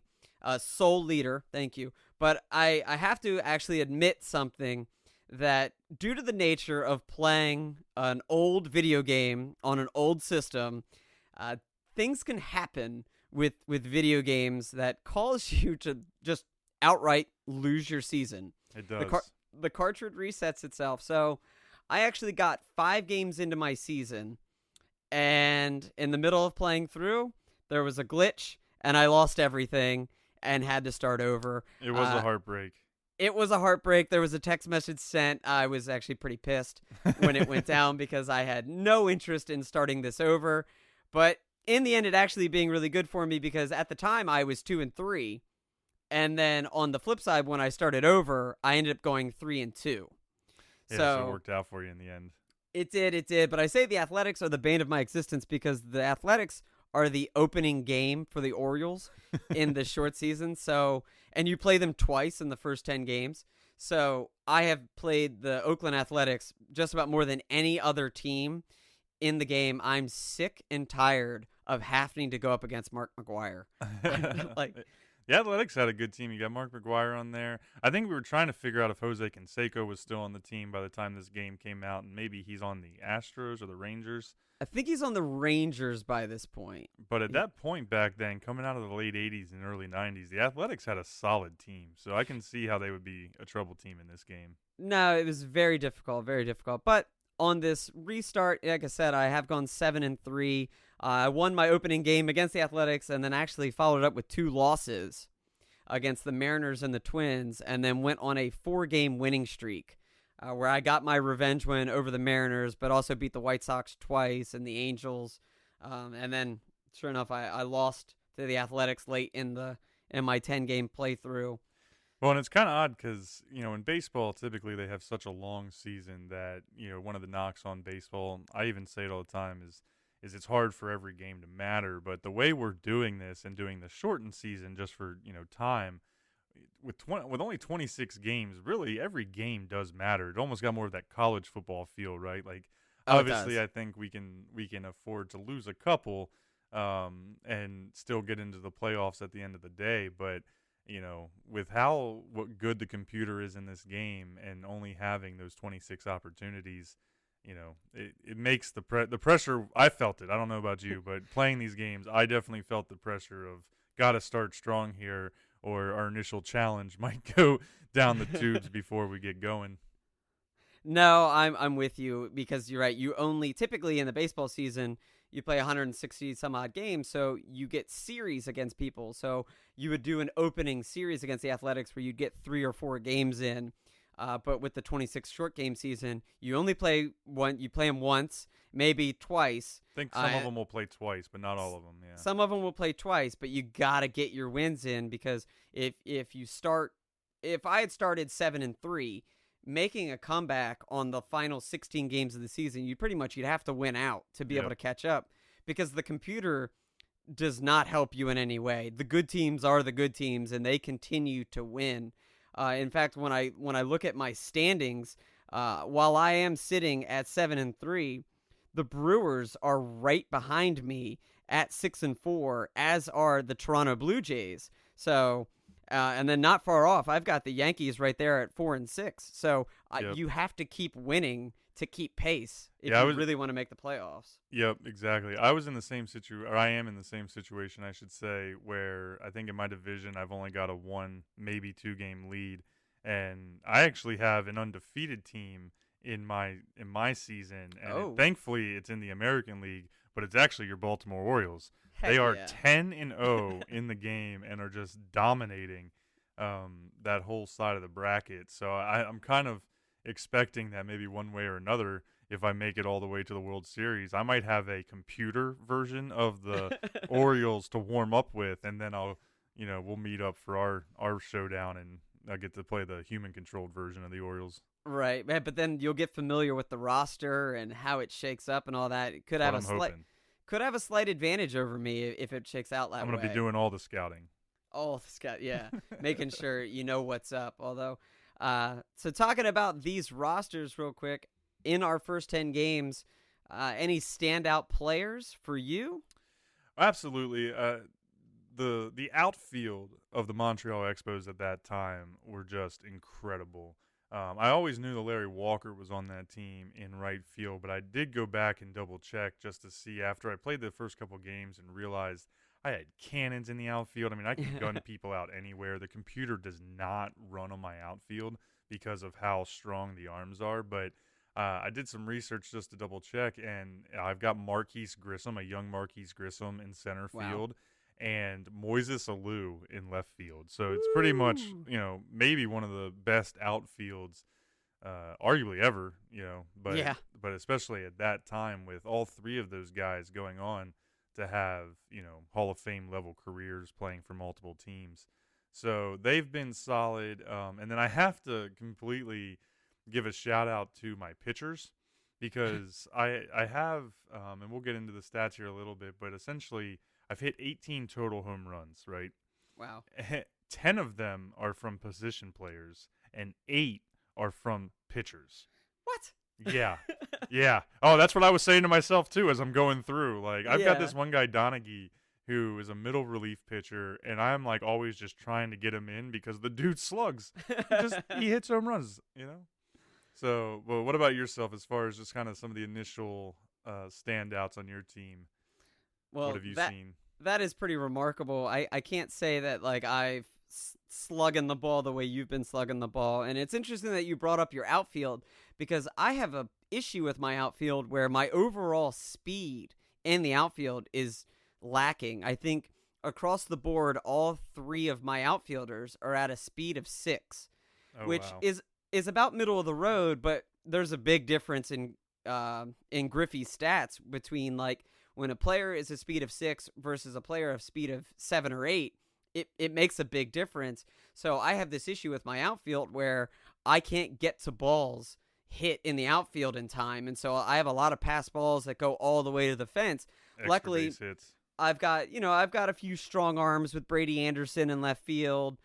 Sole leader, thank you. But I have to actually admit something, that due to the nature of playing an old video game on an old system, things can happen with video games that cause you to just outright lose your season. It does. The cartridge resets itself. So I actually got 5 games into my season, and in the middle of playing through, there was a glitch, and I lost everything and had to start over. It was a heartbreak. It was a heartbreak. There was a text message sent. I was actually pretty pissed when it went down because I had no interest in starting this over. But in the end, it actually being really good for me, because at the time I was 2-3. And then on the flip side, when I started over, I ended up going 3-2. Yeah, so it worked out for you in the end. It did. But I say the Athletics are the bane of my existence because the Athletics are the opening game for the Orioles in the short season. So, and you play them twice in the first 10 games. So I have played the Oakland Athletics just about more than any other team in the game. I'm sick and tired of having to go up against Mark McGwire. The Athletics had a good team. You got Mark McGwire on there. I think we were trying to figure out if Jose Canseco was still on the team by the time this game came out, and maybe he's on the Astros or the Rangers. I think he's on the Rangers by this point. But at that point back then, coming out of the late 80s and early 90s, the Athletics had a solid team. So I can see how they would be a trouble team in this game. No, it was very difficult, very difficult. But on this restart, like I said, I have gone 7-3. I won my opening game against the Athletics, and then actually followed it up with 2 losses against the Mariners and the Twins, and then went on a 4-game winning streak where I got my revenge win over the Mariners, but also beat the White Sox twice and the Angels. And then, sure enough, I lost to the Athletics late in my 10-game playthrough. Well, and it's kind of odd because, in baseball, typically they have such a long season that, one of the knocks on baseball, I even say it all the time, is it's hard for every game to matter. But the way we're doing this and doing the shortened season just for, time, with only 26 games, really every game does matter. It almost got more of that college football feel, right? Like, obviously I think we can afford to lose a couple and still get into the playoffs at the end of the day. But with what good the computer is in this game and only having those 26 opportunities, it makes the pressure. I felt it. I don't know about you, but playing these games, I definitely felt the pressure of got to start strong here, or our initial challenge might go down the tubes before we get going. No, I'm with you because you're right. You only typically in the baseball season you play 160 some odd games, so you get series against people. So you would do an opening series against the Athletics where you'd get 3 or 4 games in. But with the 26 short game season, you only play one. You play them once, maybe twice. I think some of them will play twice, but not all of them. Yeah. Some of them will play twice, but you gotta get your wins in because if I had started 7-3. Making a comeback on the final 16 games of the season, you'd have to win out to be able to catch up because the computer does not help you in any way. The good teams are the good teams, and they continue to win. In fact, when I look at my standings, while I am sitting at 7-3, the Brewers are right behind me at 6-4, as are the Toronto Blue Jays. So. And then not far off, I've got the Yankees right there at 4-6. So you have to keep winning to keep pace if you really want to make the playoffs. Yep, exactly. I was in the same situation, or I am in the same situation, I should say, where I think in my division I've only got a 1, maybe 2 game lead, and I actually have an undefeated team in my season, and thankfully it's in the American League, but it's actually your Baltimore Orioles. They are 10-0 in the game and are just dominating that whole side of the bracket. So I'm kind of expecting that maybe one way or another, if I make it all the way to the World Series, I might have a computer version of the Orioles to warm up with, and then we'll meet up for our showdown, and I get to play the human-controlled version of the Orioles. Right, but then you'll get familiar with the roster and how it shakes up and all that. It could have a slight advantage over me if it shakes out that way. I'm going to be doing all the scouting. All the scout, yeah. Making sure you know what's up. Although, so talking about these rosters real quick, in our first 10 games, any standout players for you? Absolutely. The outfield of the Montreal Expos at that time were just incredible. I always knew that Larry Walker was on that team in right field, but I did go back and double check just to see after I played the first couple games and realized I had cannons in the outfield. I mean, I can gun people out anywhere. The computer does not run on my outfield because of how strong the arms are, but I did some research just to double check, and I've got Marquise Grissom, a young Marquise Grissom in center field. And Moises Alou in left field. So it's pretty much, maybe one of the best outfields arguably ever, but especially at that time with all 3 of those guys going on to have, Hall of Fame level careers playing for multiple teams. So they've been solid. And then I have to completely give a shout out to my pitchers because I have, and we'll get into the stats here a little bit, but essentially I've hit 18 total home runs, right? Wow. 10 of them are from position players, and 8 are from pitchers. What? Yeah. Yeah. Oh, that's what I was saying to myself, too, as I'm going through. Like, I've got this one guy, Donaghy, who is a middle relief pitcher, and I'm, like, always just trying to get him in because the dude slugs. He hits home runs, So, well, what about yourself as far as just kind of some of the initial standouts on your team? Well, what have you seen? That is pretty remarkable. I can't say that like I've slugging the ball the way you've been slugging the ball. And it's interesting that you brought up your outfield because I have a issue with my outfield where my overall speed in the outfield is lacking. I think across the board, all 3 of my outfielders are at a speed of 6, which is about middle of the road. But there's a big difference in Griffey's stats between like when a player is a speed of 6 versus a player of speed of 7 or 8, it makes a big difference. So I have this issue with my outfield where I can't get to balls hit in the outfield in time. And so I have a lot of pass balls that go all the way to the fence. Extra Luckily, base hits. I've got a few strong arms with Brady Anderson in left field.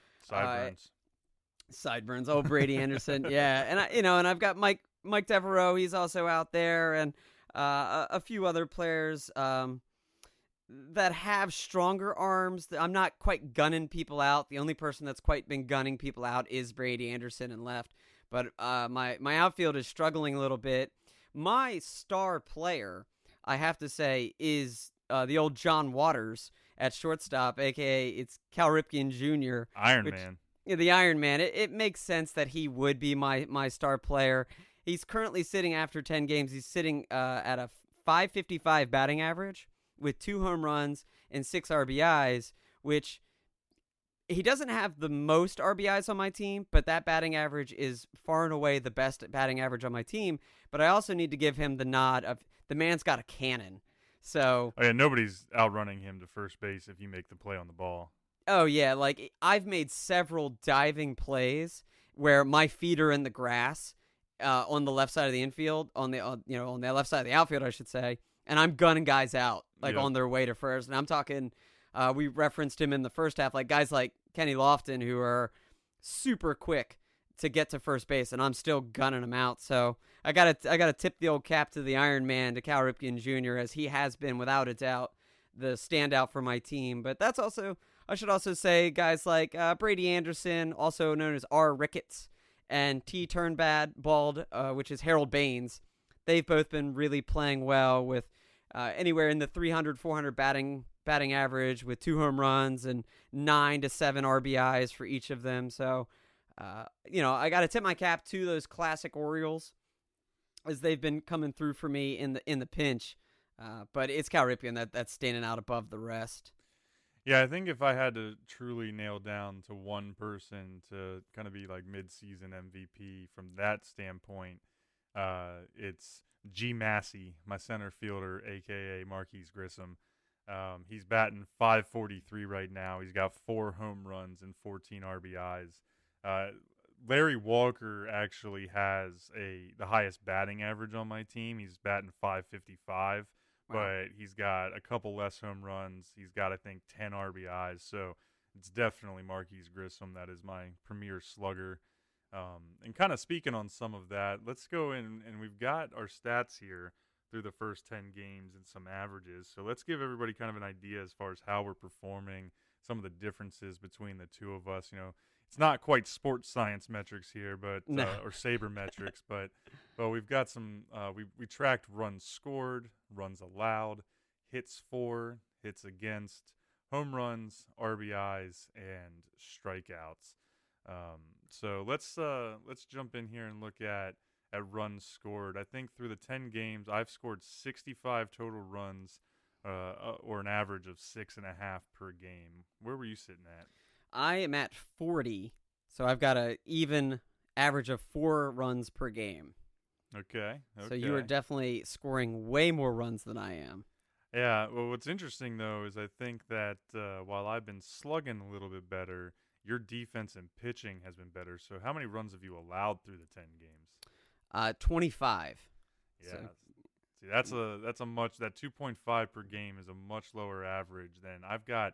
Sideburns. Oh, Brady Anderson. Yeah. And I've got Mike Devereaux. He's also out there. And a few other players. that have stronger arms. I'm not quite gunning people out. The only person that's quite been gunning people out is Brady Anderson in left. But my outfield is struggling a little bit. My star player, I have to say, is the old John Waters at shortstop, a.k.a. it's Cal Ripken Jr. Iron Man. Yeah, the Iron Man. It makes sense that he would be my star player. He's currently sitting after 10 games. He's sitting at a 555 batting average with 2 home runs and 6 RBIs, which he doesn't have the most RBIs on my team, but that batting average is far and away the best batting average on my team. But I also need to give him the nod of the man's got a cannon. So, oh yeah, nobody's outrunning him to first base if you make the play on the ball. oh yeah, like I've made several diving plays where my feet are in the grass on the left side of the infield, on the on the left side of the outfield, I should say, and I'm gunning guys out like Yep. on their way to first. And I'm talking, we referenced him in the first half, like guys like Kenny Lofton who are super quick to get to first base, and I'm still gunning them out. So I gotta tip the old cap to the Iron Man, to Cal Ripken Jr., as he has been without a doubt the standout for my team. But that's also, I should also say, guys like Brady Anderson, also known as R. Ricketts, and T. Turnbad Bald, which is Harold Baines. They've both been really playing well with anywhere in the 300, 400 batting average with 2 home runs and 9 to 7 RBIs for each of them. So, I got to tip my cap to those classic Orioles as they've been coming through for me in the pinch. But it's Cal Ripken that's standing out above the rest. Yeah, I think if I had to truly nail down to one person to kind of be like mid-season MVP from that standpoint, it's G. Massey, my center fielder, a.k.a. Marquise Grissom. He's batting .543 right now. He's got 4 home runs and 14 RBIs. Larry Walker actually has the highest batting average on my team. He's batting .555. Wow. But he's got a couple less home runs. He's got, I think, 10 RBIs. So it's definitely Marquise Grissom that is my premier slugger. And kind of speaking on some of that, let's go in, and we've got our stats here through the first 10 games and some averages. So let's give everybody kind of an idea as far as how we're performing, some of the differences between the two of us. It's not quite sports science metrics here, but No. or saber metrics, but we've got some. We tracked runs scored, runs allowed, hits for, hits against, home runs, RBIs, and strikeouts. So let's jump in here and look at runs scored. I think through the 10 games, I've scored 65 total runs, or an average of 6.5 per game. Where were you sitting at? I am at 40, so I've got an even average of 4 runs per game. Okay. So you are definitely scoring way more runs than I am. Yeah. Well, what's interesting, though, is I think that while I've been slugging a little bit better, your defense and pitching has been better. So how many runs have you allowed through the 10 games? 25. Yeah. So, See, that's a much, that 2.5 per game is a much lower average than I've got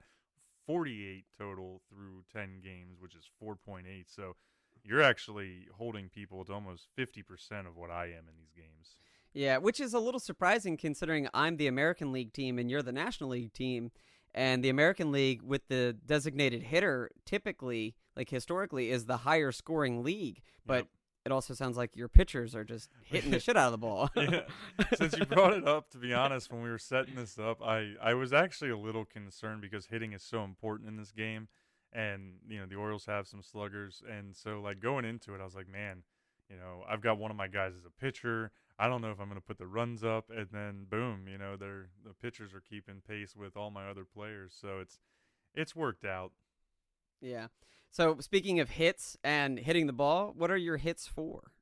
48 total through 10 games, which is 4.8. So you're actually holding people to almost 50% of what I am in these games. yeah, which is a little surprising considering I'm the American League team and you're the National League team. And the American League with the designated hitter typically, like historically, is the higher scoring league. But Yep. it also sounds like your pitchers are just hitting the shit out of the ball. Yeah. Since you brought it up, to be honest, when we were setting this up, I was actually a little concerned because hitting is so important in this game. And, the Orioles have some sluggers. And so, like, going into it, I was like, man, I've got one of my guys as a pitcher. I don't know if I'm going to put the runs up. And then, boom, the pitchers are keeping pace with all my other players. So it's worked out. Yeah. So speaking of hits and hitting the ball, what are your hits for?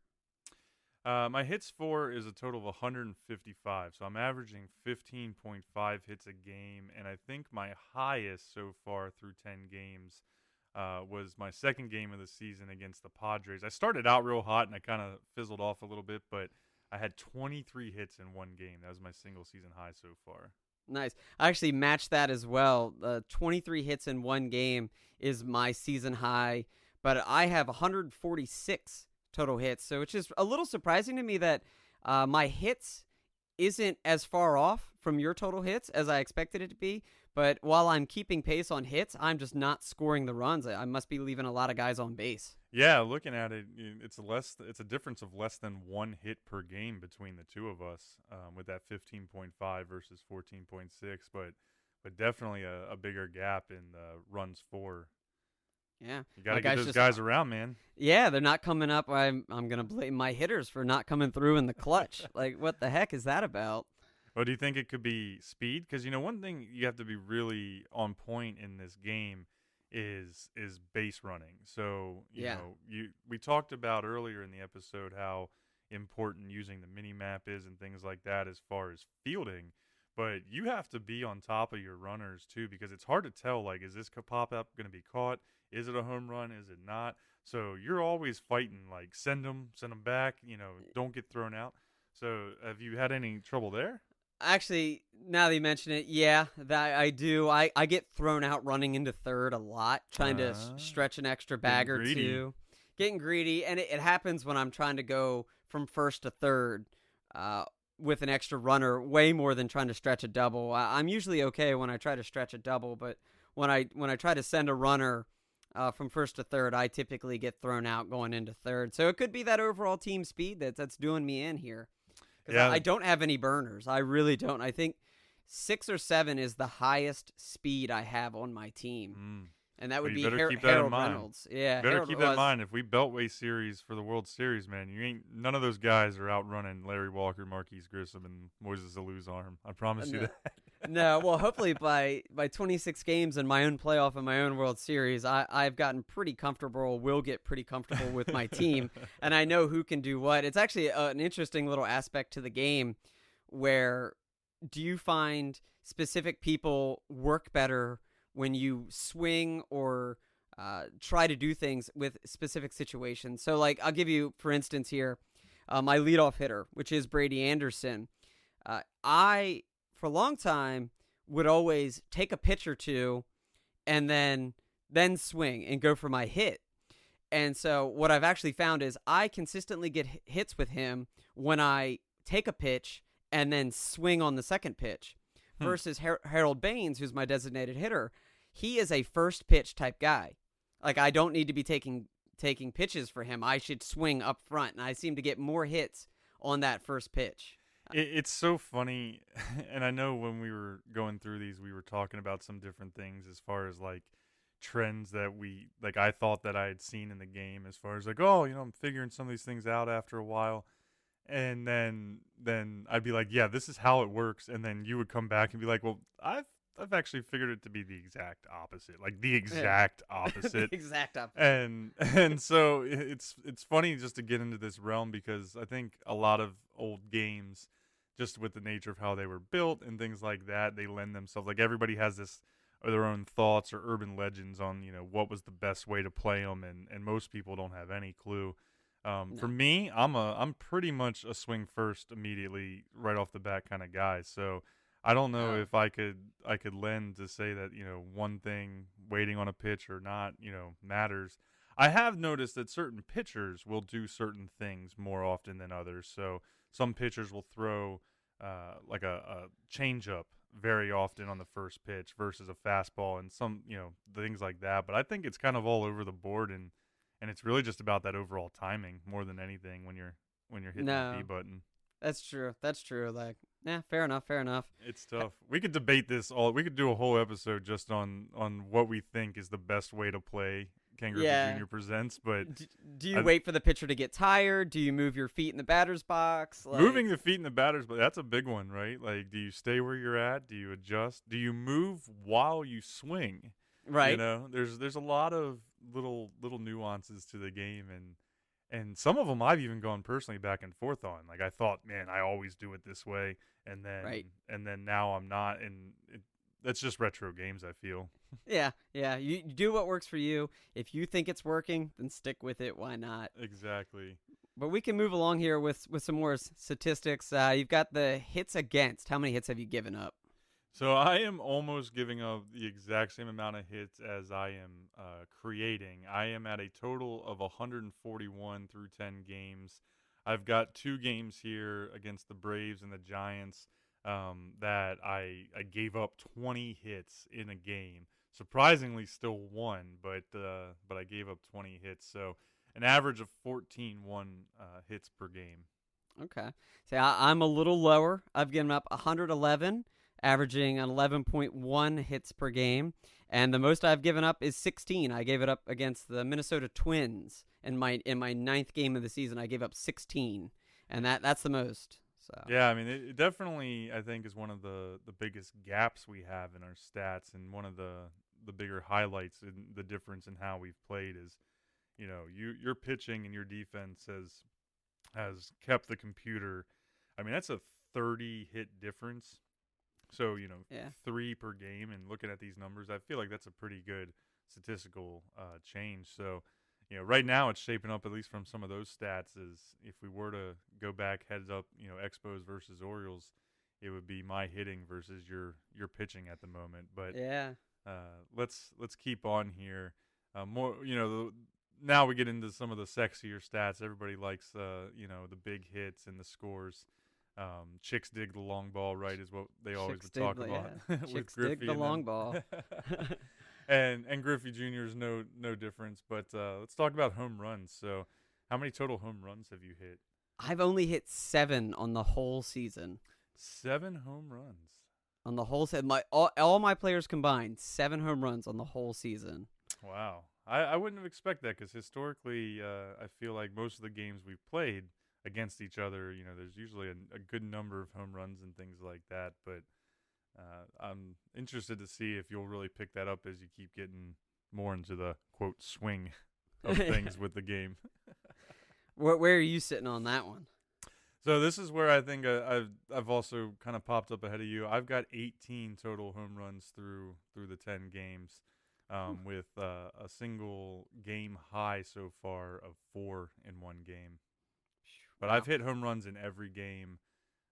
My hits for is a total of 155. So I'm averaging 15.5 hits a game. And I think my highest so far through 10 games was my second game of the season against the Padres. I started out real hot and I kind of fizzled off a little bit, but I had 23 hits in one game. That was my single season high so far. Nice. I actually matched that as well. 23 hits in one game is my season high, but I have 146 total hits. So it's just a little surprising to me that my hits isn't as far off from your total hits as I expected it to be. But while I'm keeping pace on hits, I'm just not scoring the runs. I must be leaving a lot of guys on base. Yeah, looking at it, it's a difference of less than one hit per game between the two of us, with that 15.5 versus 14.6, but definitely a bigger gap in the runs for. Yeah, You got my to get guys those just guys around, man. yeah, they're not coming up. I'm gonna blame my hitters for not coming through in the clutch. Like, what the heck is that about? Well, do you think it could be speed? Because one thing you have to be really on point in this game is base running. So Yeah, we talked about earlier in the episode how important using the mini map is and things like that as far as fielding. But you have to be on top of your runners too, because it's hard to tell. Like, is this pop up going to be caught? Is it a home run? Is it not? So you're always fighting. Like, send them back. Don't get thrown out. So have you had any trouble there? actually, now that you mention it, yeah, that I do. I get thrown out running into third a lot, trying to stretch an extra bag or greedy. two, getting greedy, and it happens when I'm trying to go from first to third. With an extra runner, way more than trying to stretch a double. I'm usually okay when I try to stretch a double, but when I try to send a runner from first to third, I typically get thrown out going into third. So it could be that overall team speed that's doing me in here. Because Yeah. I don't have any burners. I really don't. I think 6 or 7 is the highest speed I have on my team. And that would Well, be you better keep that in Harold mind. Reynolds. Yeah, Better Harold keep that in mind. If we Beltway series for the World Series, man, none of those guys are outrunning Larry Walker, Marquise Grissom, and Moises Alou's arm. I promise you that. No, well, hopefully by 26 games in my own playoff and my own World Series, I've gotten pretty comfortable, will get pretty comfortable with my team, and I know who can do what. It's actually an interesting little aspect to the game where do you find specific people work better when you swing or try to do things with specific situations? So, like, I'll give you, for instance, here, my leadoff hitter, which is Brady Anderson. I, for a long time, would always take a pitch or two and then swing and go for my hit. And so what I've actually found is I consistently get hits with him when I take a pitch and then swing on the second pitch. Versus Harold Baines, who's my designated hitter, he is a first pitch type guy. Like, I don't need to be taking pitches for him. I should swing up front, and I seem to get more hits on that first pitch. It's so funny, and I know when we were going through these, we were talking about some different things as far as, like, trends that I thought that I had seen in the game as far as, like, oh, I'm figuring some of these things out after a while. And then I'd be like, yeah, this is how it works. And then you would come back and be like, well, I've actually figured it to be the exact opposite, like the exact opposite. The exact opposite. And so it's funny just to get into this realm, because I think a lot of old games, just with the nature of how they were built and things like that, they lend themselves, like, everybody has this or their own thoughts or urban legends on what was the best way to play them, and most people don't have any clue. No. For me, I'm pretty much a swing first immediately right off the bat kind of guy. So I don't know if I could lend to say that one thing, waiting on a pitch or not, matters. I have noticed that certain pitchers will do certain things more often than others. So some pitchers will throw like a changeup very often on the first pitch versus a fastball, and some things like that. But I think it's kind of all over the board, and it's really just about that overall timing more than anything when you're hitting the B button. That's true. Like, yeah, fair enough. It's tough. We could debate this we could do a whole episode just on what we think is the best way to play Ken Griffey Jr. Presents. But do you wait for the pitcher to get tired? Do you move your feet in the batter's box? Like, moving the feet in the batter's box, that's a big one, right? Like, do you stay where you're at? Do you adjust? Do you move while you swing? Right. There's a lot of little nuances to the game, and some of them I've even gone personally back and forth on. Like, I thought, man, I always do it this way, and then now I'm not, and that's just retro games, I feel. Yeah. You do what works for you. If you think it's working, then stick with it. Why not? Exactly. But we can move along here with some more statistics. You've got the hits against. How many hits have you given up? So I am almost giving up the exact same amount of hits as I am creating. I am at a total of 141 through 10 games. I've got 2 games here against the Braves and the Giants. that I gave up 20 hits in a game. Surprisingly, still won, but I gave up 20 hits. So an average of 14 hits per game. Okay. See, I'm a little lower. I've given up 111, averaging an 11.1 hits per game, and the most I've given up is 16. I gave it up against the Minnesota Twins in my ninth game of the season. I gave up 16, and that's the most. So Yeah, I mean, it definitely, I think, is one of the biggest gaps we have in our stats, and one of the bigger highlights in the difference in how we've played is, your pitching and your defense has kept the computer. I mean, that's a 30 hit difference. So, yeah. 3 per game. And looking at these numbers, I feel like that's a pretty good statistical change. So, right now it's shaping up, at least from some of those stats, is if we were to go back heads up, Expos versus Orioles, it would be my hitting versus your pitching at the moment. But Yeah. let's keep on here. More, now we get into some of the sexier stats. Everybody likes, the big hits and the scores. Chicks dig the long ball, right? Is what they always would talk about with Chicks Griffey dig the long ball. and Griffey Jr. is no difference. But let's talk about home runs. So, how many total home runs have you hit? I've only hit 7 on the whole season. 7 home runs On the whole season, all my players combined, 7 home runs on the whole season. Wow. I wouldn't have expected that, because historically, I feel like most of the games we've played against each other, there's usually a good number of home runs and things like that. But I'm interested to see if you'll really pick that up as you keep getting more into the, quote, swing of things with the game. Where are you sitting on that one? So this is where I think I've also kind of popped up ahead of you. I've got 18 total home runs through the 10 games. With a single game high so far of 4 in one game. But Wow. I've hit home runs in every game.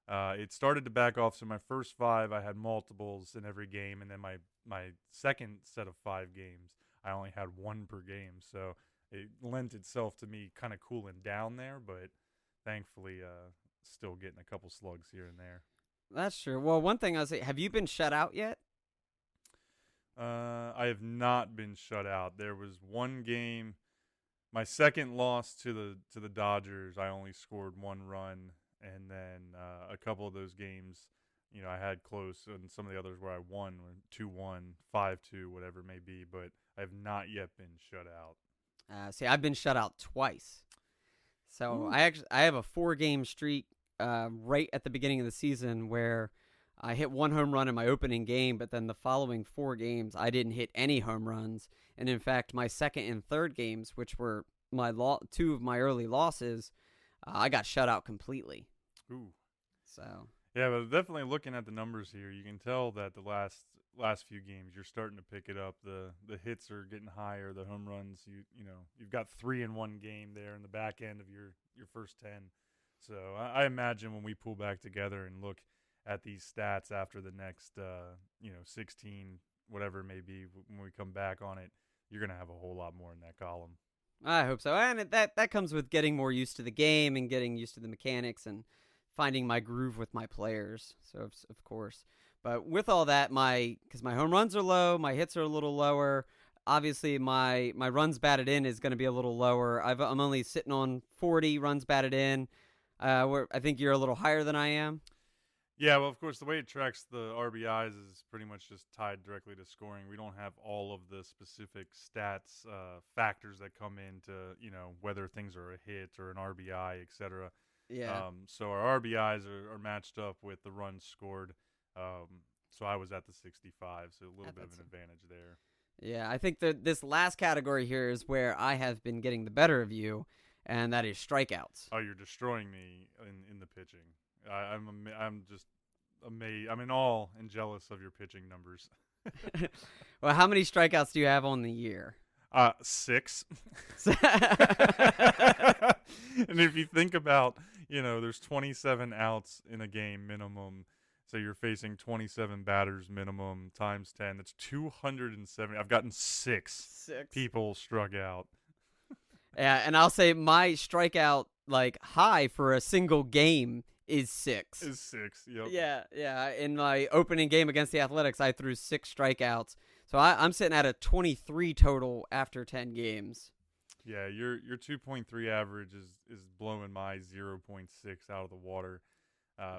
It started to back off, so my first 5, I had multiples in every game, and then my second set of 5 games, I only had 1 per game. So it lent itself to me kind of cooling down there, but thankfully still getting a couple slugs here and there. That's true. Well, one thing I'll say, have you been shut out yet? I have not been shut out. There was one game, my second loss to the Dodgers. I only scored 1 run, and then a couple of those games, I had close, and some of the others where I won 2-1, 5-2, whatever it may be. But I have not yet been shut out. See, I've been shut out twice. So Ooh. I have a 4-game streak right at the beginning of the season where I hit 1 home run in my opening game, but then the following 4 games, I didn't hit any home runs. And in fact, my second and third games, which were my 2 of my early losses, I got shut out completely. Ooh. So Yeah, but definitely looking at the numbers here, you can tell that the last few games you're starting to pick it up. The hits are getting higher, the home runs. You've got 3 in one game there in the back end of your first 10. So I imagine when we pull back together and look at these stats after the next 16, whatever it may be, when we come back on it, you're gonna have a whole lot more in that column. I hope so. And that comes with getting more used to the game and getting used to the mechanics and finding my groove with my players. So of course. But with all that, because my home runs are low, my hits are a little lower. Obviously, my runs batted in is going to be a little lower. I'm only sitting on 40 runs batted in. Where I think you're a little higher than I am. Yeah, well, of course, the way it tracks the RBIs is pretty much just tied directly to scoring. We don't have all of the specific stats factors that come into, whether things are a hit or an RBI, etc. Yeah. So our RBIs are matched up with the runs scored. So I was at the 65, so a little bit of an advantage there. Yeah, I think that this last category here is where I have been getting the better of you, and that is strikeouts. Oh, you're destroying me in the pitching. I'm just amazed. I'm in awe and jealous of your pitching numbers. Well, how many strikeouts do you have on the year? 6. And if you think about, there's 27 outs in a game minimum. So you're facing 27 batters minimum times 10. That's 270. I've gotten 6 people struck out. Yeah, and I'll say my strikeout high for a single game is 6. Is 6. Yep. Yeah. In my opening game against the Athletics, I threw 6 strikeouts. So I'm sitting at a 23 total after 10 games. Yeah, your 2.3 average is blowing my 0.6 out of the water.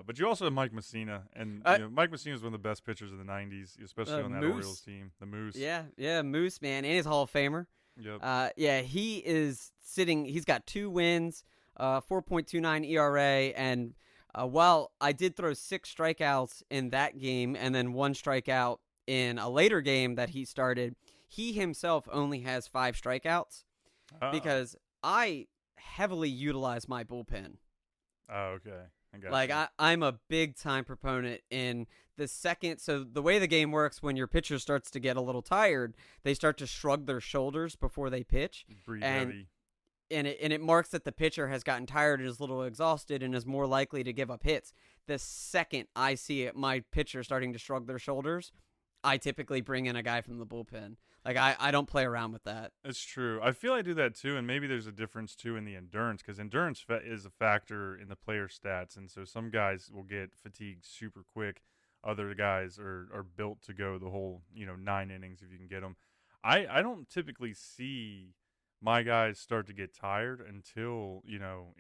But you also have Mike Messina, and Mike Messina is one of the best pitchers of the 90s, especially on that Moose. Orioles team, the Moose. Yeah, Moose, man, and he's a Hall of Famer. Yep. He is sitting. He's got 2 wins, 4.29 ERA, and while I did throw 6 strikeouts in that game, and then 1 strikeout in a later game that he started, he himself only has 5 strikeouts because I heavily utilize my bullpen. Oh, okay. I'm a big time proponent in the second. So the way the game works, when your pitcher starts to get a little tired, they start to shrug their shoulders before they pitch. Breathe heavy. And it marks that the pitcher has gotten tired and is a little exhausted and is more likely to give up hits. The second I see my pitcher starting to shrug their shoulders, I typically bring in a guy from the bullpen. I don't play around with that. It's true. I feel I do that too, and maybe there's a difference too in the endurance, because endurance is a factor in the player stats, and so some guys will get fatigued super quick. Other guys are built to go the whole 9 innings if you can get them. I don't typically see my guys start to get tired until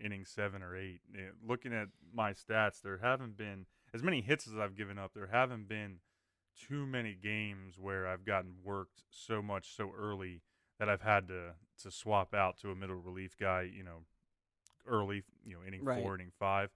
inning 7 or 8. Looking at my stats, there haven't been as many hits as I've given up. There haven't been too many games where I've gotten worked so much so early that I've had to swap out to a middle relief guy, early, inning 4, inning 5.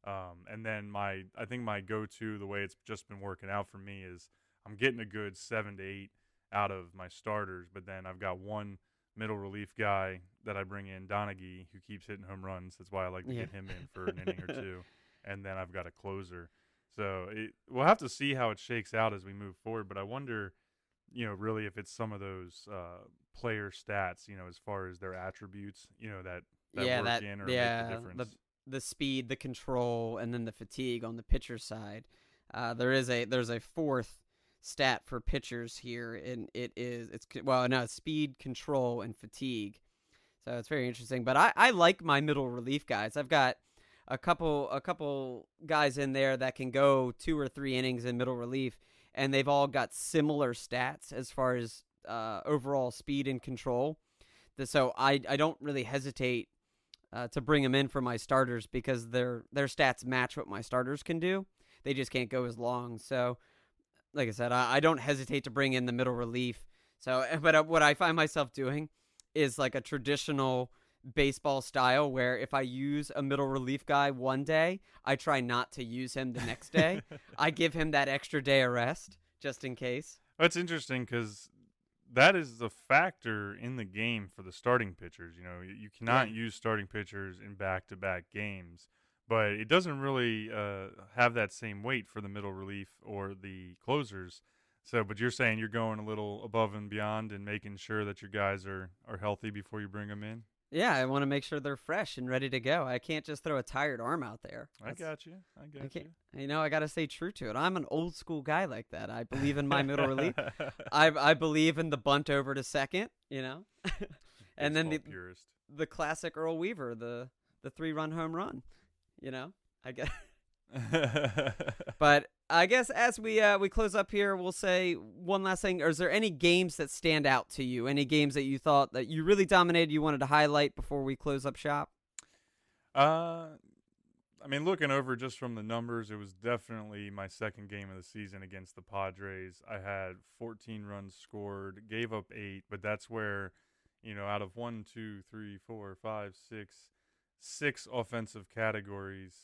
And then I think my go-to, the way it's just been working out for me, is I'm getting a good 7 to 8 out of my starters, but then I've got one middle relief guy that I bring in, Donaghy, who keeps hitting home runs. That's why I like to get him in for an inning or 2. And then I've got a closer. So we'll have to see how it shakes out as we move forward. But I wonder, really if it's some of those player stats, as far as their attributes, that work in or make the difference. The speed, the control, and then the fatigue on the pitcher side. There's a 4th stat for pitchers here, and it's speed, control, and fatigue. So it's very interesting. But I like my middle relief guys. I've got a couple guys in there that can go 2 or 3 innings in middle relief, and they've all got similar stats as far as overall speed and control. So I don't really hesitate to bring them in for my starters because their stats match what my starters can do. They just can't go as long. So, like I said, I don't hesitate to bring in the middle relief. So, but what I find myself doing is like a traditional baseball style where if I use a middle relief guy one day, I try not to use him the next day. I give him that extra day of rest just in case. That's interesting because that is the factor in the game for the starting pitchers. You cannot use starting pitchers in back-to-back games, but it doesn't really have that same weight for the middle relief or the closers. So, but you're saying you're going a little above and beyond and making sure that your guys are healthy before you bring them in? Yeah, I want to make sure they're fresh and ready to go. I can't just throw a tired arm out there. I got you. I got to stay true to it. I'm an old school guy like that. I believe in my middle relief. I believe in the bunt over to second, and then the classic Earl Weaver, the 3-run home run, I guess. But I guess as we close up here, we'll say one last thing. Is there any games that stand out to you? Any games that you thought that you really dominated, you wanted to highlight before we close up shop? Looking over just from the numbers, it was definitely my second game of the season against the Padres. I had 14 runs scored, gave up 8, but that's where, out of 1, 2, 3, 4, 5, 6 offensive categories,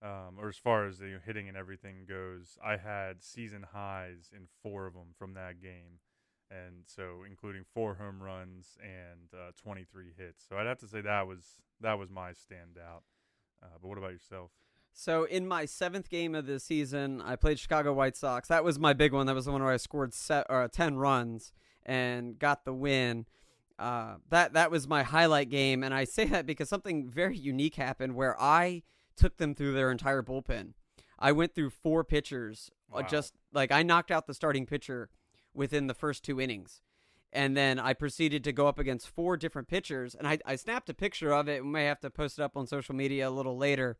or as far as the hitting and everything goes, I had season highs in 4 of them from that game. And so including 4 home runs and 23 hits. So I'd have to say that was my standout. But what about yourself? So in my 7th game of the season, I played Chicago White Sox. That was my big one. That was the one where I scored 10 runs and got the win. That was my highlight game. And I say that because something very unique happened where I took them through their entire bullpen. I went through 4 pitchers. Wow. Just like I knocked out the starting pitcher within the first 2 innings. And then I proceeded to go up against 4 different pitchers. And I snapped a picture of it. We may have to post it up on social media a little later,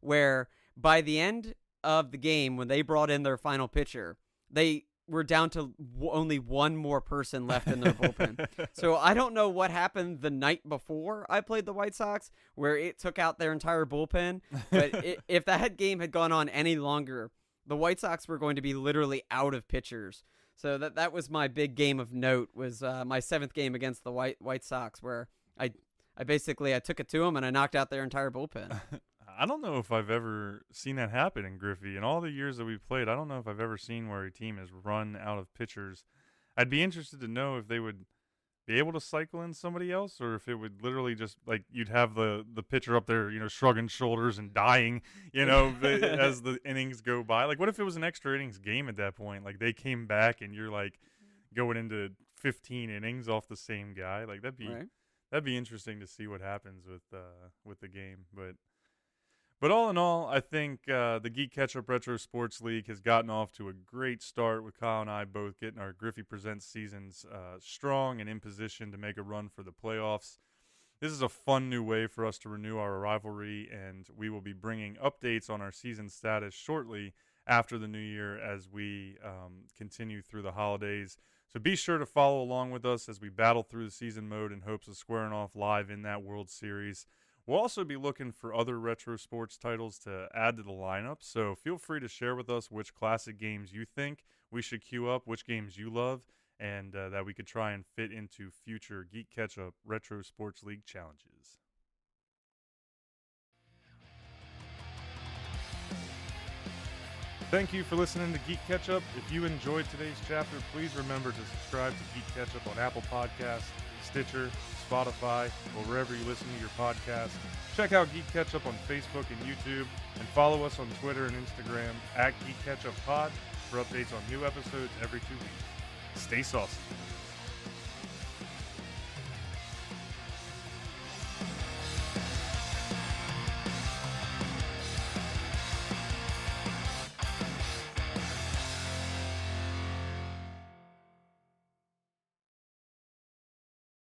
where By the end of the game, when they brought in their final pitcher, they were down to only one more person left in their bullpen. So I don't know what happened the night before I played the White Sox, where it took out their entire bullpen. But if that game had gone on any longer, the White Sox were going to be literally out of pitchers. So that was my big game of note, was my 7th game against the White Sox, where I took it to them and I knocked out their entire bullpen. I don't know if I've ever seen that happen in Griffey. In all the years that we've played, I don't know if I've ever seen where a team has run out of pitchers. I'd be interested to know if they would be able to cycle in somebody else, or if it would literally just, like, you'd have the pitcher up there, shrugging shoulders and dying, as the innings go by. Like, what if it was an extra innings game at that point? Like, they came back and you're, like, going into 15 innings off the same guy. Like, that'd be interesting to see what happens with the game. But all in all, I think the GeeK KetchUp Retro Sports League has gotten off to a great start, with Kyle and I both getting our Griffey Presents seasons strong and in position to make a run for the playoffs. This is a fun new way for us to renew our rivalry, and we will be bringing updates on our season status shortly after the new year as we continue through the holidays. So be sure to follow along with us as we battle through the season mode in hopes of squaring off live in that World Series. We'll also be looking for other retro sports titles to add to the lineup, so feel free to share with us which classic games you think we should queue up, which games you love, and that we could try and fit into future GeeK KetchUp Retro Sports League challenges. Thank you for listening to GeeK KetchUp. If you enjoyed today's chapter, please remember to subscribe to GeeK KetchUp on Apple Podcasts, Stitcher, Spotify, or wherever you listen to your podcast. Check out GeeK KetchUp on Facebook and YouTube, and follow us on Twitter and Instagram @GeeK KetchUp Pod for updates on new episodes every 2 weeks. Stay saucy.